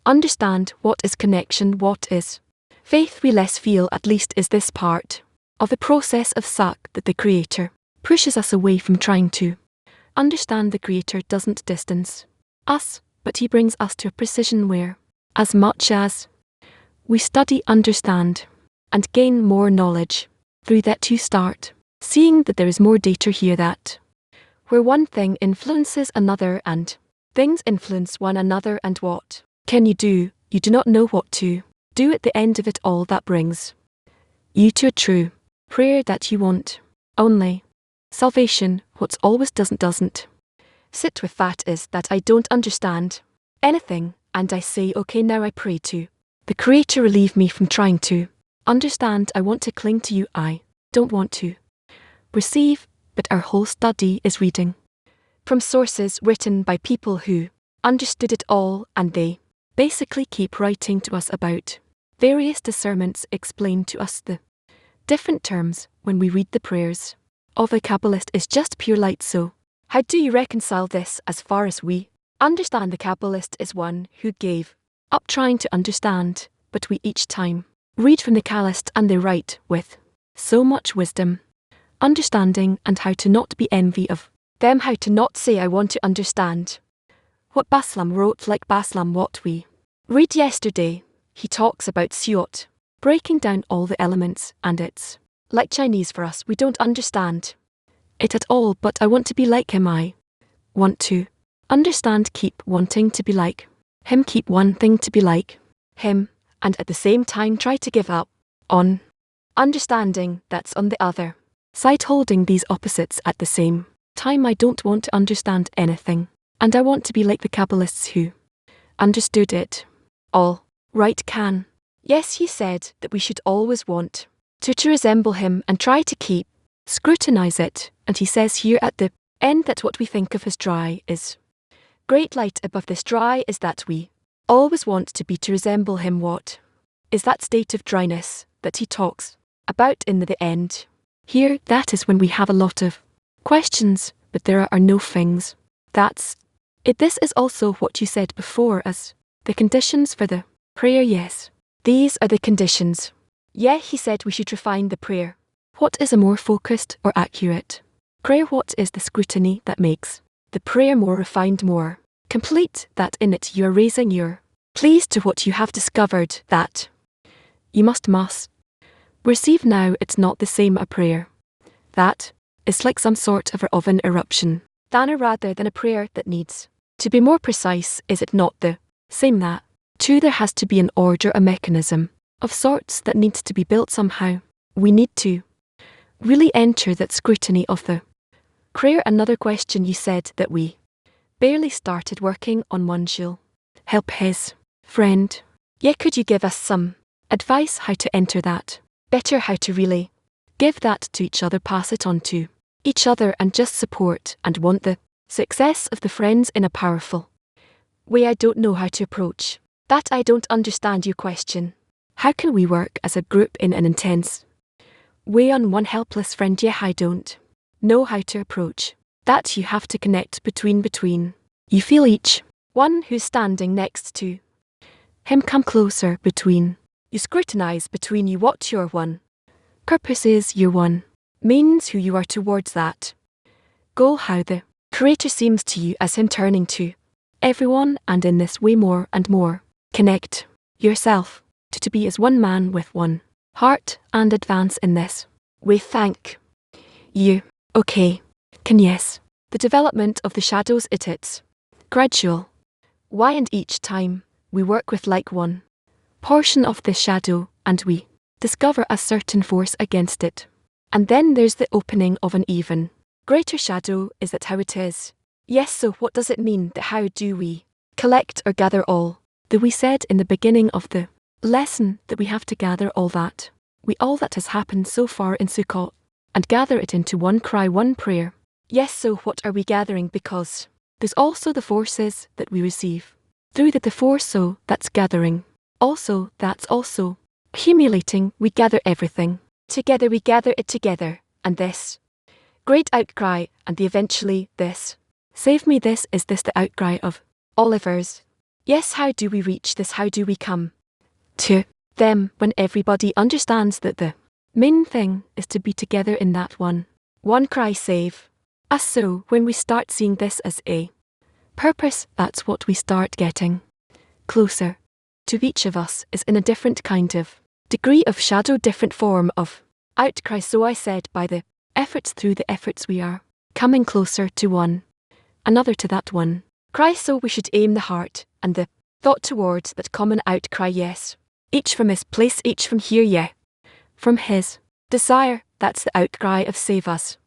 understand what is connection, what is faith. We less feel, at least is this part of the process of suck, that the Creator pushes us away from trying to understand. The Creator doesn't distance us, but He brings us to a precision where, as much as we study, understand, and gain more knowledge, through that you start seeing that there is more data here, that where one thing influences another and things influence one another. And what can you do? You do not know what to do at the end of it all. That brings you to a true prayer that you want only salvation. What's always doesn't sit with that is that I don't understand anything, and I say, okay, now I pray to the Creator, relieve me from trying to understand. I want to cling to you. I don't want to receive. But our whole study is reading from sources written by people who understood it all, and they basically keep writing to us about various discernments, explain to us the different terms. When we read the prayers of a Kabbalist, is just pure light. So how do you reconcile this? As far as we understand, the Kabbalist is one who gave up trying to understand, but we each time read from the Kabbalist, and they write with so much wisdom, understanding, and how to not be envy of them, how to not say I want to understand what Baslam wrote. Like Baslam, what we read yesterday, he talks about Siot, breaking down all the elements, and it's like Chinese for us. We don't understand it at all, but I want to be like him. I want to understand, keep wanting to be like him, keep wanting to be like him, and at the same time try to give up on understanding. That's on the other side, holding these opposites at the same time. I don't want to understand anything, and I want to be like the Kabbalists who understood it all. Right? Can yes, he said that we should always want to resemble him and try to scrutinize it. And he says here at the end that what we think of as dry is great light. Above this dry is that we always want to resemble him. What is that state of dryness that he talks about in the end. Here, that is when we have a lot of questions, but there are no things. That's it. This is also what you said before as the conditions for the prayer. Yes, these are the conditions. Yeah, he said we should refine the prayer. What is a more focused or accurate prayer? What is the scrutiny that makes the prayer more refined, more complete, that in it you are raising your pleas to what you have discovered that you must receive now? It's not the same a prayer that is like some sort of an eruption than rather than a prayer that needs to be more precise. Is it not the same that too there has to be an order, a mechanism of sorts that needs to be built somehow? We need to really enter that scrutiny of the prayer. Another question, you said that we barely started working on one she'll help his friend. Yeah, could you give us some advice how to enter that better, how to really give that to each other, pass it on to each other, and just support and want the success of the friends in a powerful way? I don't know how to approach that. I don't understand your question. How can we work as a group in an intense way on one helpless friend? Yeah, I don't know how to approach that. You have to connect between. You feel each one who's standing next to him come closer between. You scrutinize between you what your one purpose is, your one means, who you are towards that goal, how the Creator seems to you as him turning to everyone, and in this way more and more connect yourself to be as one man with one heart and advance in this way. Thank you. Okay. Can yes. The development of the shadows, it's gradual. Why? And each time we work with like one portion of this shadow and we discover a certain force against it. And then there's the opening of an even greater shadow. Is that how it is? Yes, so what does it mean? That how do we collect or gather all that we said in the beginning of the lesson, that we have to gather all that has happened so far in Sukkot and gather it into one cry, one prayer. Yes, so what are we gathering? Because there's also the forces that we receive through the force, so that's gathering. Also, that's also accumulating. We gather everything together, we gather it together, and this great outcry, and the eventually this save me. This is this the outcry of Oliver's. Yes, how do we reach this? How do we come to them when everybody understands that the main thing is to be together in that one cry, save us? So when we start seeing this as a purpose, that's what we start getting closer to. Each of us is in a different kind of degree of shadow, different form of outcry. So I said by the efforts, through the efforts we are coming closer to one another, to that one cry. So we should aim the heart and the thought towards that common outcry. Yes, each from his place, each from here, yeah, from his desire. That's the outcry of save us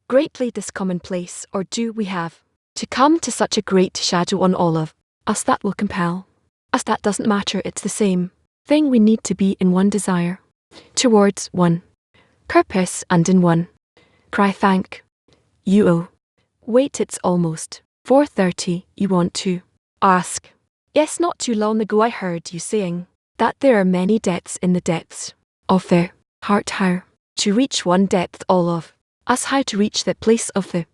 greatly this common place. Or do we have to come to such a great shadow on all of us that will compel us? That doesn't matter, it's the same thing. We need to be in one desire towards one purpose and in one cry. Thank you. Oh, wait, it's almost 4:30. You want to ask? Yes, not too long ago I heard you saying that there are many depths in the depths of the heart. How to reach one depth, all of us, how to reach that place of the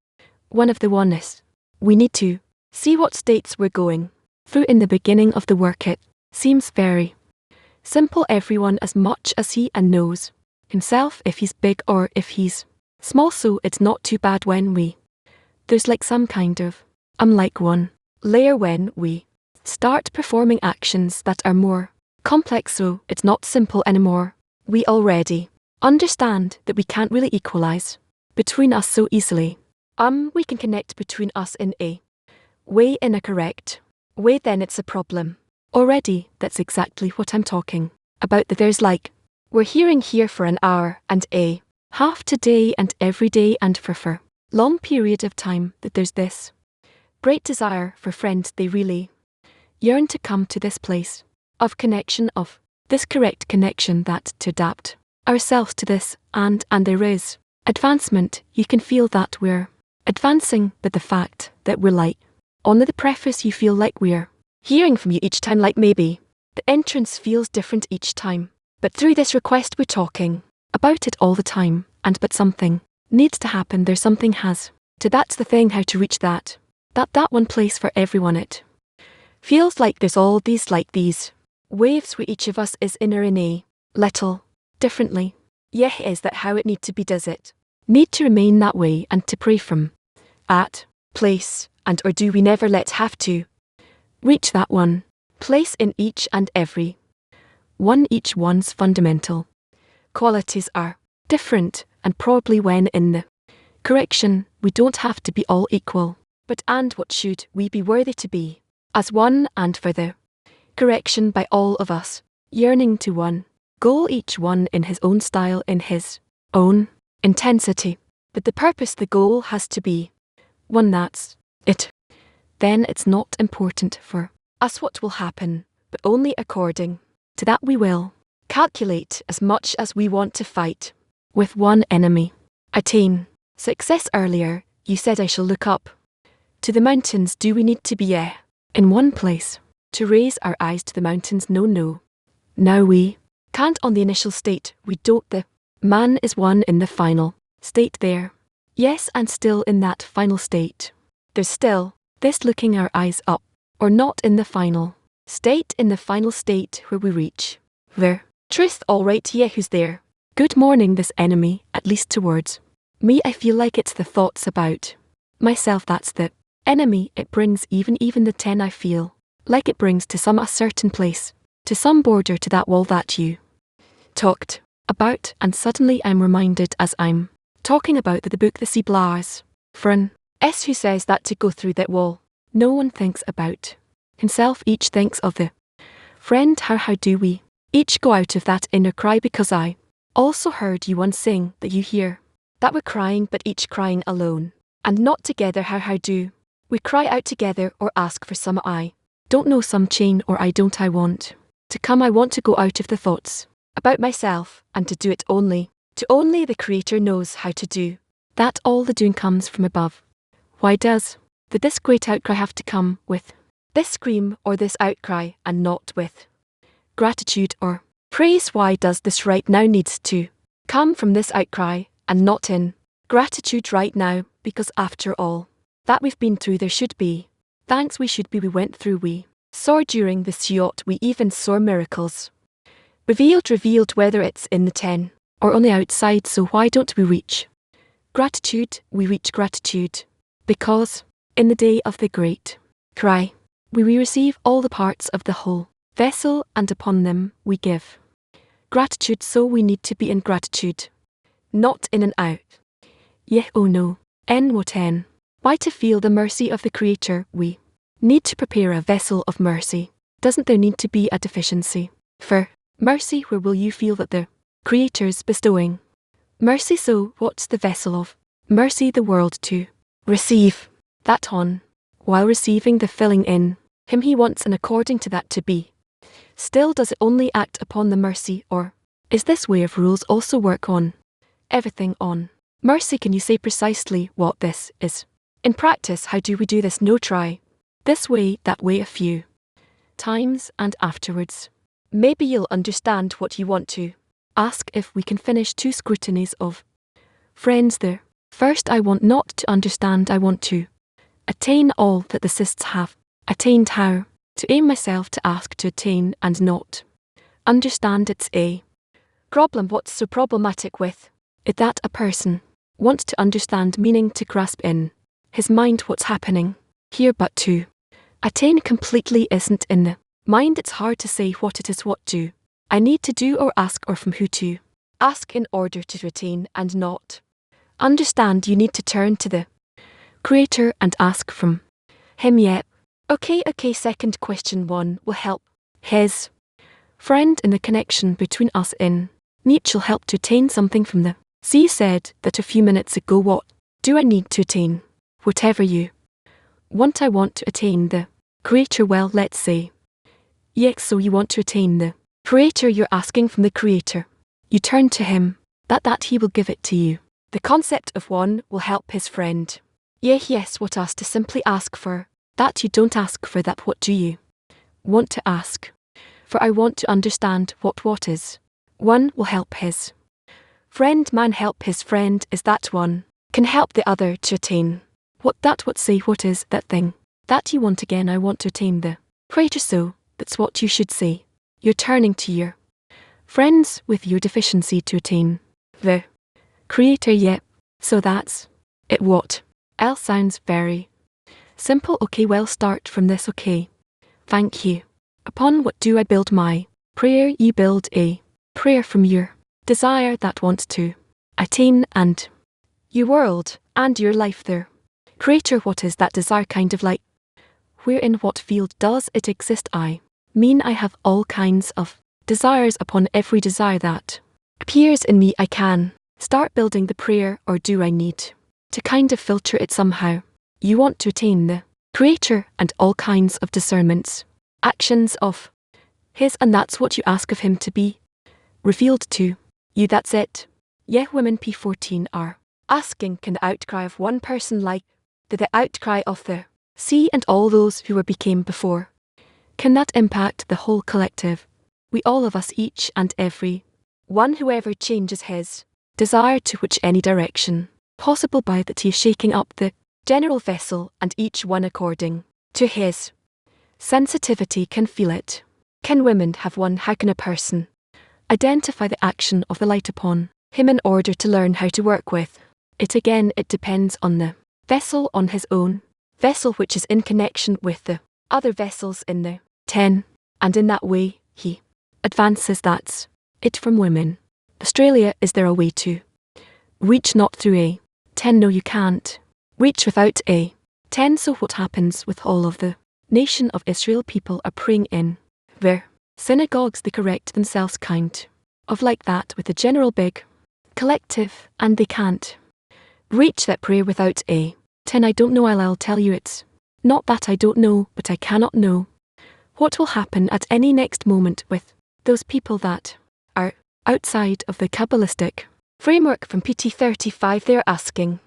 one of the oneness. We need to see what states we're going through in the beginning of the work. It seems very simple. Everyone as much as he and knows himself, if he's big or if he's small, so it's not too bad when there's like some kind of like one layer when we start performing actions that are more complex, so it's not simple anymore. We already understand that we can't really equalize between us so easily. We can connect between us in a way, in a correct way, then it's a problem already. That's exactly what I'm talking about. That there's like, we're hearing here for an hour and a half today and every day and for long period of time, that there's this great desire for friends. They really yearn to come to this place of connection, of this correct connection, that to adapt ourselves to this, and there is advancement. You can feel that we're advancing, but the fact that we're like on the preface, you feel like we're hearing from you each time, like maybe the entrance feels different each time. But through this request we're talking about it all the time, and but something needs to happen, there's something has to, that's the thing, how to reach that one place for everyone. It feels like there's all these like these waves where each of us is in a little differently. Yeah, is that how it need to be? Does it need to remain that way and to pray from at place, and or do we never let have to reach that one place in each and every one? Each one's fundamental qualities are different, and probably when in the correction we don't have to be all equal, but and what should we be worthy to be as one, and for the correction by all of us yearning to one goal, each one in his own style, in his own intensity, but the purpose, the goal has to be one, that's it. Then it's not important for us what will happen, but only according to that we will calculate as much as we want to fight with one enemy. Attain success. Earlier you said I shall look up to the mountains. Do we need to be in one place to raise our eyes to the mountains? No. Now we can't on the initial state, we don't. The man is one in the final state there. Yes, and still in that final state there's still this looking our eyes up, or not in the final state, in the final state where we reach the truth. Alright, yeah, who's there? Good morning. This enemy, at least towards me, I feel like it's the thoughts about myself that's the enemy. It brings even the 10, I feel like it brings to some a certain place, to some border, to that wall that you talked about, and suddenly I'm reminded as I'm talking about the book The Sea Blars Fran S, who says that to go through that wall no one thinks about himself, each thinks of the friend. How do we each go out of that inner cry? Because I also heard you once sing that you hear that we're crying, but each crying alone and not together. How do we cry out together, or ask for some I don't know, some chain, or I want to come. I want to go out of the thoughts about myself, and to do it only to only the Creator knows how to do that. All the doing comes from above. Why does this great outcry have to come with this scream or this outcry, and not with gratitude or praise? Why does this right now needs to come from this outcry and not in gratitude right now? Because after all that we've been through, there should be thanks. We went through, we saw during this yacht, we even saw miracles revealed, whether it's in the 10 or on the outside. So why don't we reach gratitude? We reach gratitude because in the day of the great cry we receive all the parts of the whole vessel, and upon them we give gratitude. So we need to be in gratitude, not in and out. Yeah, oh no. What n? Why? To feel the mercy of the Creator, we need to prepare a vessel of mercy. Doesn't there need to be a deficiency for mercy? Where will you feel that the Creator's bestowing mercy? So what's the vessel of mercy? The world to receive that on. While receiving the filling in him he wants, and according to that to be still. Does it only act upon the mercy, or is this way of rules also work on everything on mercy? Can you say precisely what this is in practice? How do we do this? No, try this way, that way, a few times, and afterwards maybe you'll understand what you want to ask. If we can finish 2 scrutinies of friends there. First, I want not to understand, I want to attain all that the cysts have attained. How to aim myself to ask to attain and not understand. It's a problem. What's so problematic with it? That a person wants to understand, meaning to grasp in his mind what's happening here, but to attain completely isn't in the mind. It's hard to say what it is. What do I need to do or ask, or from who to ask in order to attain and not understand? You need to turn to the Creator and ask from him. Yep. Okay. Second question 1 will help his friend in the connection between us in mutual help to attain something from the sea. Said that a few minutes ago. What do I need to attain? Whatever you want. I want to attain the Creator. Well, let's say yes, so you want to attain the Creator. You're asking from the Creator. You turn to him, that he will give it to you. The concept of one will help his friend. Yes, what us to simply ask for that. You don't ask for that. What do you want to ask for? I want to understand what is. One will help his Friend man help his friend is that one can help the other to attain. What say what is that thing that you want again I want to attain the greater so, that's what you should say. You're turning to your friends with your deficiency to attain the creator yet, so that's it. What else sounds very simple? Okay, well start from this. Okay, thank you. Upon what do I build my prayer? You build a prayer from your desire that wants to attain and your world and your life there. Creator, what is that desire kind of like? Where in what field does it exist? I mean I have all kinds of desires. Upon every desire that appears in me I can start building the prayer, or do I need to kind of filter it somehow? You want to attain the creator and all kinds of discernments, actions of his, and that's what you ask of him to be revealed to you. That's it. Yeah, women P14 are asking, can the outcry of one person like the outcry of the sea and all those who were became before, can that impact the whole collective? We all of us, each and every one, whoever changes his desire to which any direction possible by that he is shaking up the general vessel, and each one according to his sensitivity can feel it. Can women have one? How can a person identify the action of the light upon him in order to learn how to work with it? Again, it depends on the vessel, on his own vessel, which is in connection with the other vessels in the 10, and in that way he advances. That's it from women. Australia, is there a way to reach not through a 10? No, you can't reach without a 10. So what happens with all of the nation of Israel? People are praying in their synagogues, they correct themselves kind of like that with the general big collective, and they can't reach that prayer without a 10. I don't know. I'll tell you, it's not that I don't know, but I cannot know what will happen at any next moment with those people that are outside of the Kabbalistic framework. From PT35, they're asking,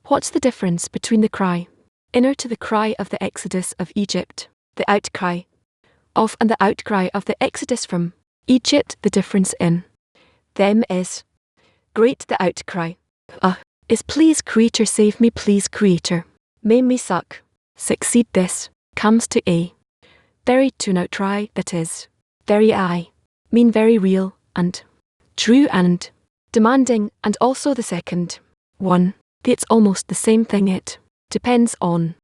what's the difference between the cry inner to the cry of the exodus of Egypt, the outcry of and the outcry of the exodus from Egypt? The difference in them is great. The outcry is please creator save me, please creator make me succeed. This comes to a very to an outcry that is very, I mean very real and true and demanding. And also the second one, it's almost the same thing. It depends on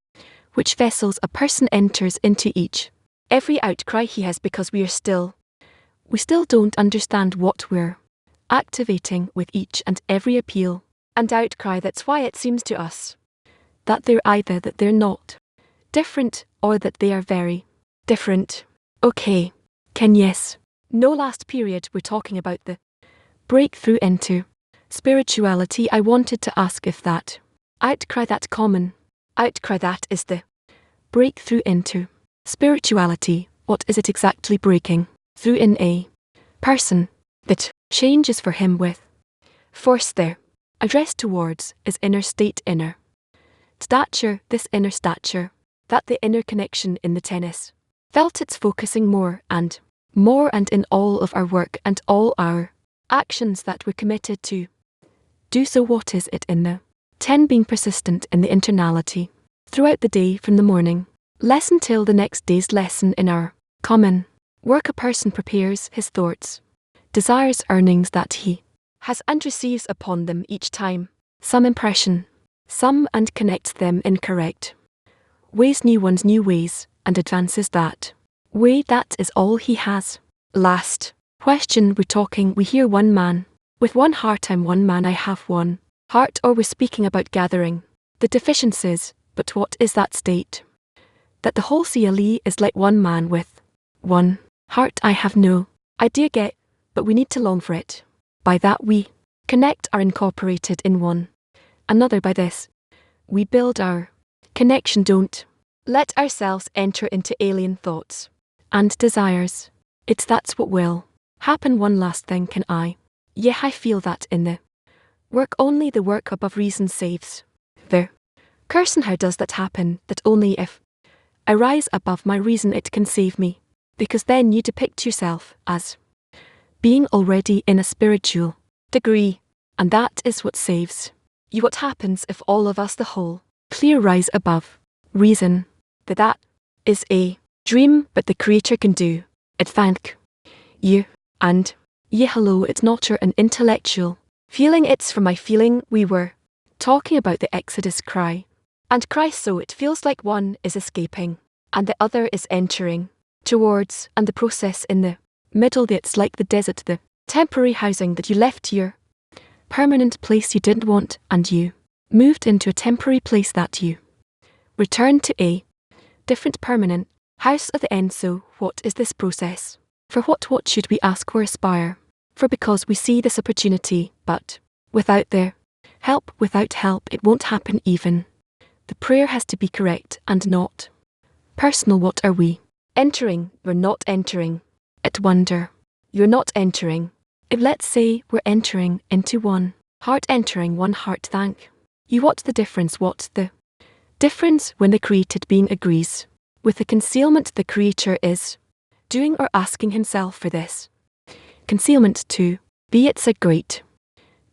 which vessels a person enters into each every outcry he has, because we still don't understand what we're activating with each and every appeal and outcry. That's why it seems to us that they're either that they're not different or that they are very different. Okay, Ken, yes. No, last period we're talking about the breakthrough into spirituality. I wanted to ask if that outcry, that common outcry, that is the breakthrough into spirituality, what is it exactly breaking through in a person that changes for him with force there? Addressed towards is inner state, inner stature, this inner stature, that the inner connection in the tennis felt it's focusing more and in all of our work and all our actions that we're committed to do so. What is it in the 10? Being persistent in the internality throughout the day, from the morning lesson till the next day's lesson. In our common work, a person prepares his thoughts, desires, earnings that he has and receives upon them each time some impression, some, and connects them in correct ways, new ones, new ways, and advances that way. That is all he has. Last question, we're talking, we hear one man with one heart. I'm one man, I have one heart. Or we're speaking about gathering the deficiencies, but what is that state? That the whole CLE is like one man with one heart. I have no idea yet, but we need to long for it. By that we connect, are incorporated in one another. By this we build our connection. Don't let ourselves enter into alien thoughts and desires. That's what will happen. One last thing, can I? Yeah, I feel that in the work, only the work above reason saves the person. How does that happen? That only if I rise above my reason it can save me, because then you depict yourself as being already in a spiritual degree. and that is what saves you. What happens if all of us the whole clear rise above reason? That is a dream, but the Creator can do it. Thank you. And yeah, hello, it's not an intellectual feeling, it's from my feeling. We were talking about the Exodus cry and cry, so it feels like one is escaping and the other is entering towards, and the process in the middle, that's like the desert, the temporary housing that you left your permanent place you didn't want, and you moved into a temporary place that you returned to a different permanent house at the end. So what is this process? For what should we ask or aspire for? Because we see this opportunity, but without without help, it won't happen. Even the prayer has to be correct and not personal. What are we entering? We're not entering at wonder. You're not entering. If let's say we're entering into one heart, entering one heart. Thank you. What's the difference? What's the difference when the created being agrees with the concealment the Creator is doing or asking himself for this concealment to be? It's a great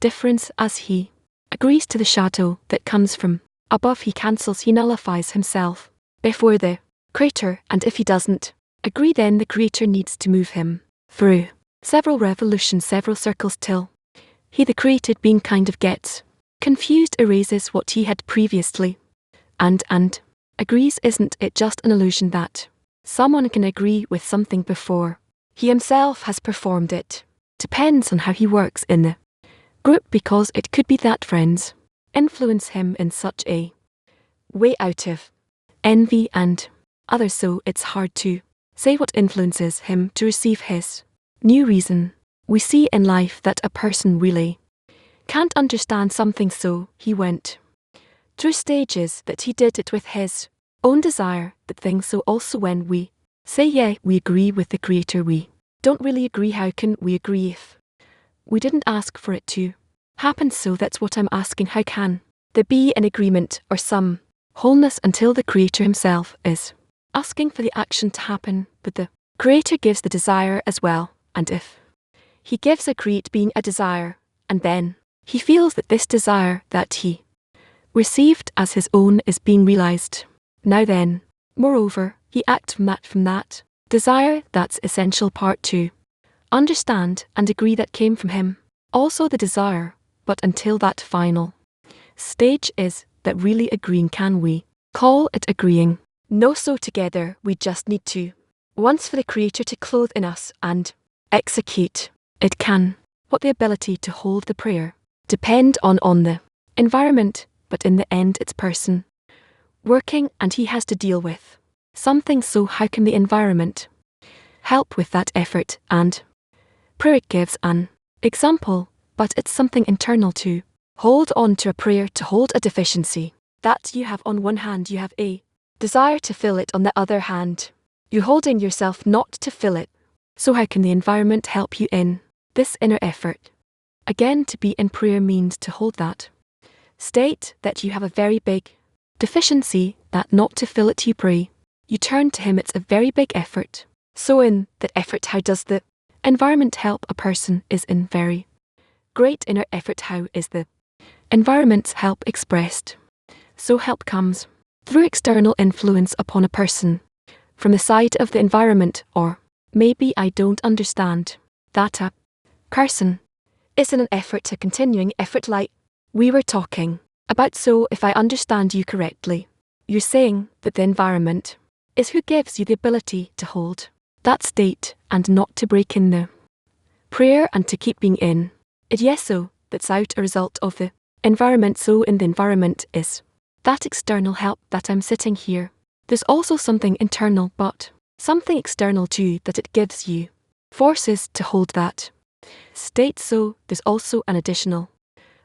difference. As he agrees to the shadow that comes from above, he cancels, he nullifies himself before the Creator, and if he doesn't agree, then the Creator needs to move him through several revolutions, several circles, till he, the created being, kind of gets confused, erases what he had previously and agrees. Isn't it just an illusion that someone can agree with something before he himself has performed it? Depends on how he works in the group, because it could be that friends influence him in such a way out of envy and others, so it's hard to say what influences him to receive his new reason. We see in life that a person really can't understand something, so he went through stages that he did it with his own desire, that thing. So also when we say, yeah, we agree with the Creator, we don't really agree. How can we agree if we didn't ask for it to happen? So that's what I'm asking. How can there be an agreement or some wholeness until the Creator himself is asking for the action to happen? But the Creator gives the desire as well, and if he gives a create being a desire, and then he feels that this desire that he received as his own is being realized, now then, moreover, he acts from that desire. That's essential part to understand and agree that came from him, also the desire. But until that final stage is that really agreeing, can we call it agreeing? No, so together we just need to once for the Creator to clothe in us and execute it. Can what the ability to hold the prayer depend on the environment, but in the end it's person working, and he has to deal with something. So how can the environment help with that effort and prayer? It gives an example, but it's something internal to hold on to a prayer, to hold a deficiency that you have. On one hand you have a desire to fill it, on the other hand you're holding yourself not to fill it. So how can the environment help you in this inner effort? Again, to be in prayer means to hold that state that you have a very big deficiency, that not to fill it you pray. You turn to him, it's a very big effort. So in that effort, how does the environment help? A person is in very great inner effort. How is the environment's help expressed? So help comes through external influence upon a person from the side of the environment, or maybe I don't understand that a person is in an effort, a continuing effort like we were talking about. So if I understand you correctly, you're saying that the environment is who gives you the ability to hold that state and not to break in the prayer and to keep being in it. Yes, so that's out a result of the environment. So in the environment is that external help that I'm sitting here. There's also something internal, but something external too, that it gives you forces to hold that state. So there's also an additional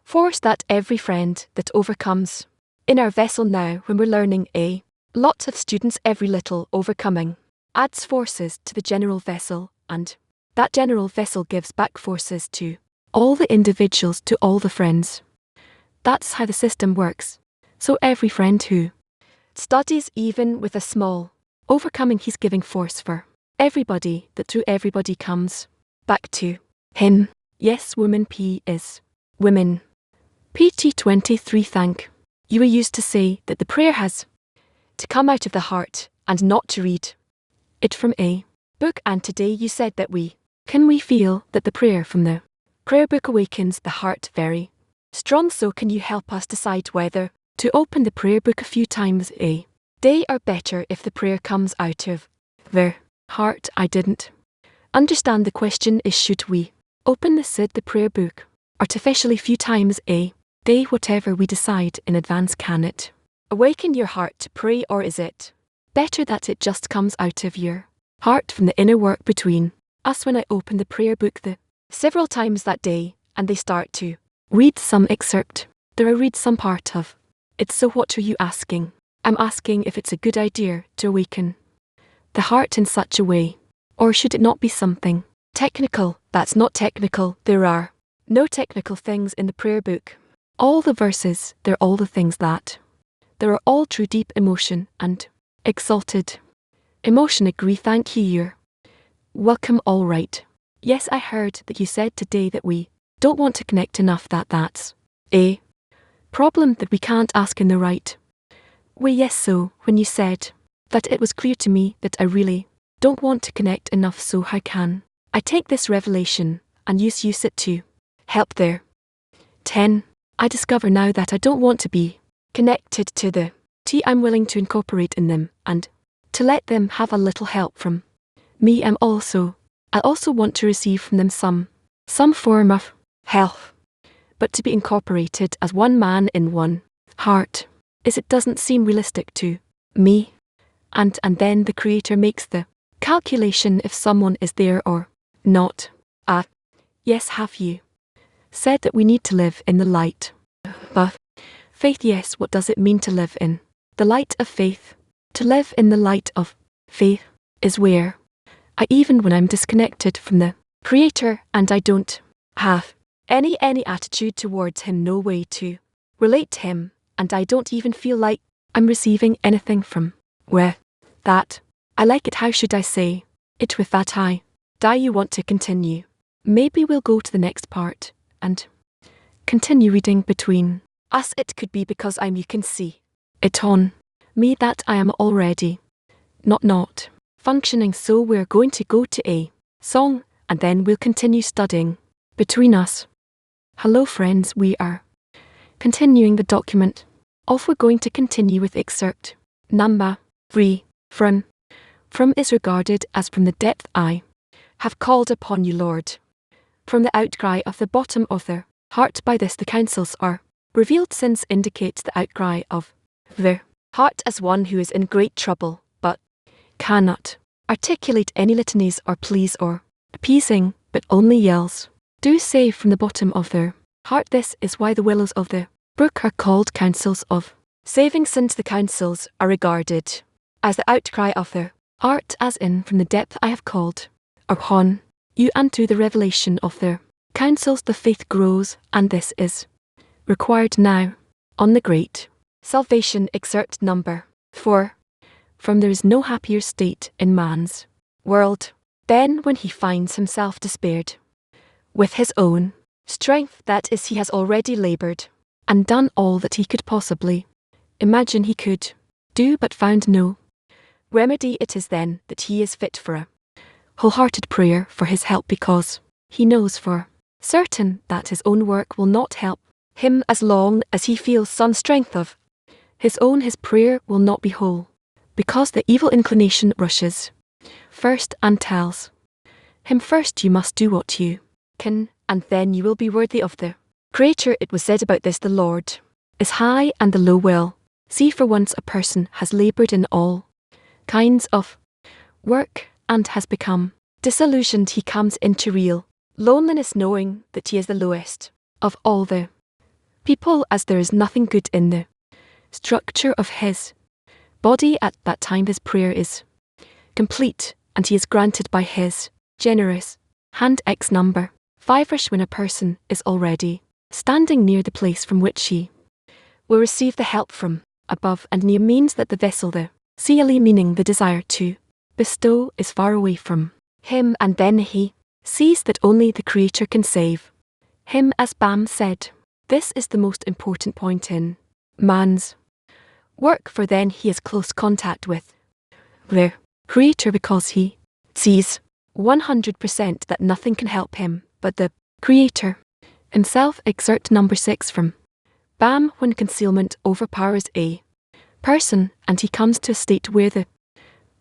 force that every friend that overcomes in our vessel. Now when we're learning a lot of students, every little overcoming adds forces to the general vessel, and that general vessel gives back forces to all the individuals, to all the friends. That's how the system works. So every friend who studies, even with a small overcoming, he's giving force for everybody, that through everybody comes back to him. Yes, woman P is Women. PT23 Thank you were used to say that the prayer has to come out of the heart and not to read it from a book, and today you said that we feel that the prayer from the prayer book awakens the heart very strong. So can you help us decide whether to open the prayer book a few times a day or better if the prayer comes out of the heart? I didn't understand the question is should we open the prayer book artificially few times a day? Whatever we decide in advance, can it awaken your heart to pray, or is it better that it just comes out of your heart from the inner work between us? When I open the prayer book several times that day and they start to read some excerpt, there I read some part of it. So what are you asking? I'm asking if it's a good idea to awaken the heart in such a way, or should it not be something technical? That's not technical. There are no technical things in the prayer book. All the verses, they're all the things that there are all true deep emotion and exalted emotion. Agree. Thank you. You're welcome. All right. Yes, I heard that you said today that we don't want to connect enough, that's a problem, that we can't ask in the right way. Yes, so when you said that, it was clear to me that I really don't want to connect enough. So how can I take this revelation and use it to help there? 10. I discover now that I don't want to be connected to the T. I'm willing to incorporate in them and to let them have a little help from me. I also want to receive from them some form of help, but to be incorporated as one man in one heart it doesn't seem realistic to me. And then the Creator makes the calculation if someone is there or not. Yes, have you said that we need to live in the light of faith? Yes, what does it mean to live in the light of faith? To live in the light of faith is where even when I'm disconnected from the Creator and I don't have any attitude towards Him, no way to relate to Him, and I don't even feel like I'm receiving anything from that. I like it. How should I say it with that? You want to continue? Maybe we'll go to the next part and continue reading between us. It could be because you can see it on me that I am already not functioning. So we're going to go to a song and then we'll continue studying between us. Hello friends, we are continuing the document. We're going to continue with excerpt number 3. From is regarded as from the depth I have called upon you, Lord. From the outcry of the bottom of their heart, by this the counsels are revealed. Since indicates the outcry of the heart as one who is in great trouble, but cannot articulate any litanies or pleas or appeasing, but only yells do say from the bottom of their heart. This is why the willows of the brook are called counsels of saving, since the counsels are regarded as the outcry of their heart, as in from the depth I have called upon you, and to the revelation of their counsels the faith grows, and this is required now on the great salvation. Excerpt number 4. From there is no happier state in man's world than when he finds himself despaired with his own strength, that is, he has already laboured and done all that he could possibly imagine he could do, but found no remedy. It is then that he is fit for a wholehearted prayer for his help, because he knows for certain that his own work will not help him as long as he feels some strength of his own. His prayer will not be whole, because the evil inclination rushes first and tells him, first you must do what you can, and then you will be worthy of the Creator. It was said about this, the Lord is high and the low will see. For once a person has laboured in all kinds of work and has become disillusioned, he comes into real loneliness, knowing that he is the lowest of all the people, as there is nothing good in the structure of his body. At that time his prayer is complete, and he is granted by his generous hand. X number 5. When a person is already standing near the place from which he will receive the help from above, and near means that the vessel, the CLE meaning the desire to bestow, is far away from him, and then he sees that only the Creator can save him as Bam said. This is the most important point in man's work, for then he has close contact with the Creator, because he sees 100% that nothing can help him but the Creator himself. Excerpt number 6 from Bam. When concealment overpowers a person and he comes to a state where the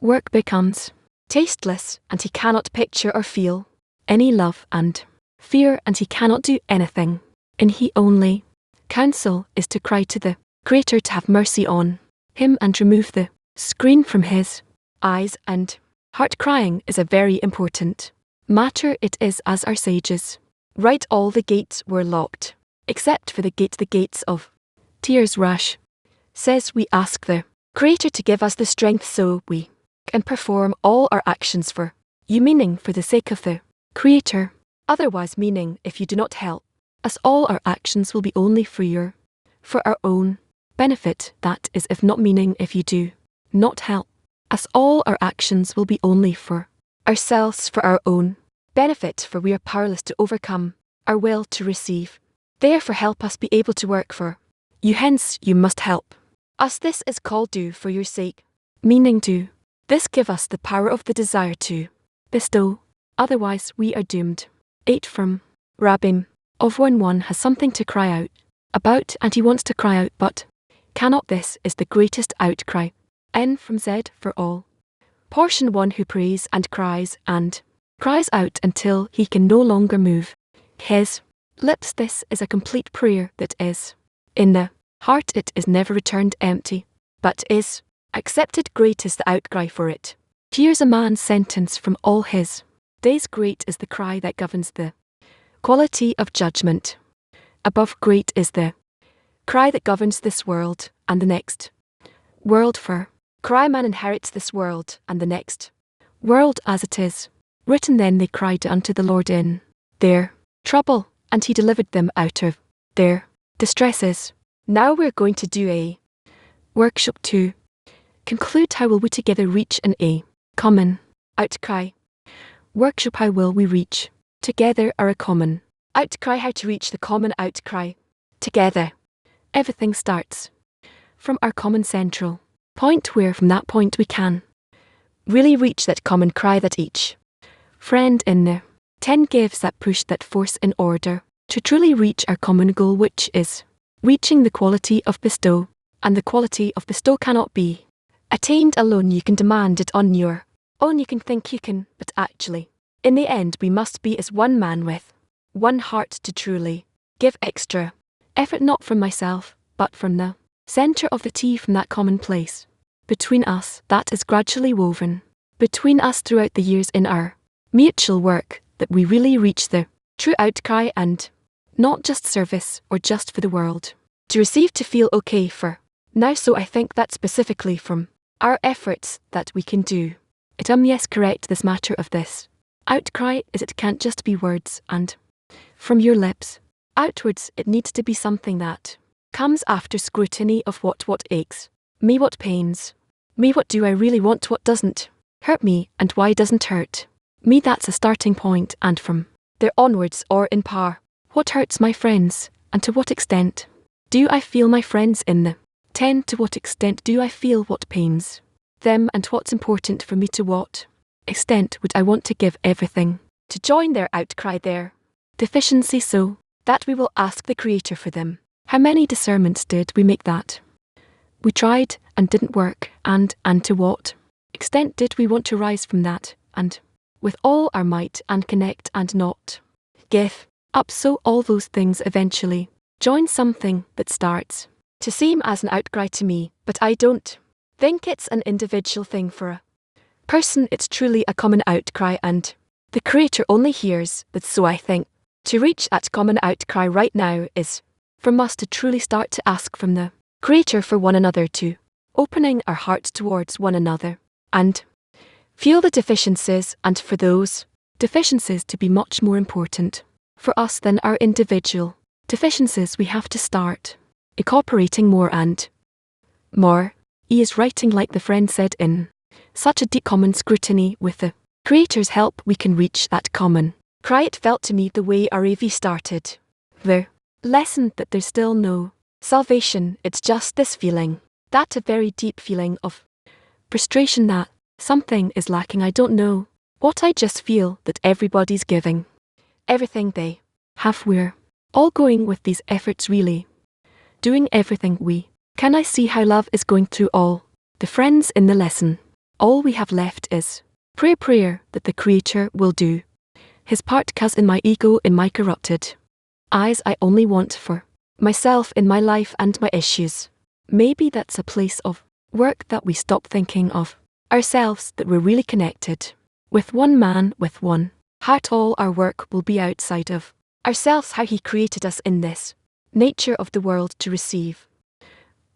work becomes tasteless and he cannot picture or feel any love and fear, and he cannot do anything, and he only counsel is to cry to the Creator to have mercy on him and remove the screen from his eyes and heart. Crying is a very important matter. It is, as our sages write, all the gates were locked except for the gates of tears. Rash says we ask the Creator to give us the strength so we can perform all our actions for you, meaning for the sake of the Creator. Otherwise, meaning if you do not help us, all our actions will be only for our own benefit. That is, if not, meaning if you do not help us, all our actions will be only for ourselves, for our own benefit, for we are powerless to overcome our will to receive. Therefore help us be able to work for you, hence you must help us. This is called do for your sake, meaning do this give us the power of the desire to bestow, otherwise we are doomed. 8 from Rabbim. Of when one has something to cry out about and he wants to cry out but cannot, this is the greatest outcry. N from Z for all. Portion. One who prays and cries out until he can no longer move his lips. This is a complete prayer that is in the heart. It is never returned empty, but is accepted. Great is the outcry for it. Here's a man's sentence from all his days. Great is the cry that governs the quality of judgment above. Great is the cry that governs this world and the next world. For cry man inherits this world and the next world, as it is written, then they cried unto the Lord in their trouble, and he delivered them out of their distresses. Now we're going to do a workshop to conclude. How will we together reach a common outcry? Workshop. How will we reach together our common outcry? How to reach the common outcry together. Everything starts from our common central point, where from that point we can really reach that common cry that each friend in the 10 gives, that push, that force in order to truly reach our common goal, which is reaching the quality of bestow. And the quality of bestow cannot be attained alone. You can demand it on your own, you can think you can, but actually, in the end, we must be as one man with one heart to truly give extra effort, not from myself, but from the center of the T, from that common place between us that is gradually woven between us throughout the years in our mutual work, that we really reach the true outcry, and not just service or just for the world to receive, to feel okay for now. So I think that specifically from our efforts that we can do it. Yes, correct. This matter of this outcry is it can't just be words and from your lips outwards. It needs to be something that comes after scrutiny of what aches me, what pains me, what do I really want, what doesn't hurt me, and why doesn't hurt me. That's a starting point, and from there onwards, or in par, what hurts my friends, and to what extent do I feel my friends in the 10? To what extent do I feel what pains them, and what's important for me? To what extent would I want to give everything to join their outcry, their deficiency, so that we will ask the Creator for them? How many discernments did we make that we tried and didn't work, and to what extent did we want to rise from that, and with all our might, and connect and not give up? So all those things eventually join something that starts to seem as an outcry to me, but I don't think it's an individual thing for a person. It's truly a common outcry, and the Creator only hears that. So I think to reach that common outcry right now is from us to truly start to ask from the Creator for one another, to opening our hearts towards one another, and feel the deficiencies, and for those deficiencies to be much more important for us than our individual deficiencies. We have to start cooperating more and more. He is writing, like the friend said, in such a deep common scrutiny. With the Creator's help we can reach that common cry. It felt to me the way our AV started The lesson that there's still no salvation, it's just this feeling. That a very deep feeling of frustration that something is lacking. I don't know what, I just feel that everybody's giving everything they have. We're all going with these efforts, really doing everything we can. I see how love is going through all the friends in the lesson. All we have left is prayer that the Creator will do his part, 'cause in my ego, in my corrupted eyes, I only want for myself in my life and my issues. Maybe that's a place of work, that we stop thinking of ourselves, that we're really connected with one man, with one heart. All our work will be outside of ourselves, how He created us in this nature of the world to receive.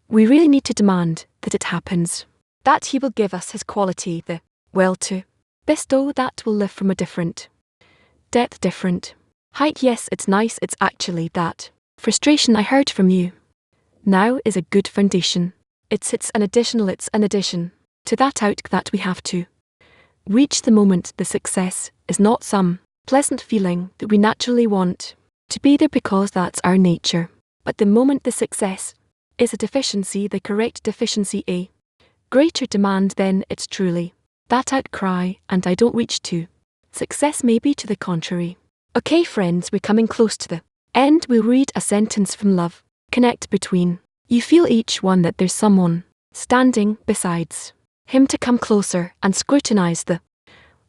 We really need to demand that it happens, that He will give us His quality, the will to bestow, that will live from a different depth, different height. Yes, it's nice, it's actually that frustration I heard from you now is a good foundation. It's an addition to that out that we have to reach the moment. The success is not some pleasant feeling that we naturally want to be there because that's our nature, but the moment the success is a deficiency, the correct deficiency, a greater demand, then it's truly that outcry, and I don't reach to success, maybe to the contrary. Okay friends, we're coming close to the end. We'll read a sentence from Love Connect. Between you feel each one that there's someone standing besides him to come closer and scrutinize the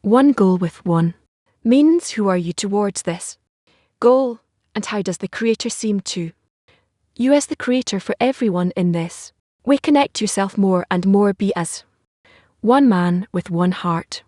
one goal with one means. Who are you towards this goal, and how does the Creator seem to you as the Creator for everyone in this way? Connect yourself more and more, be as one man with one heart.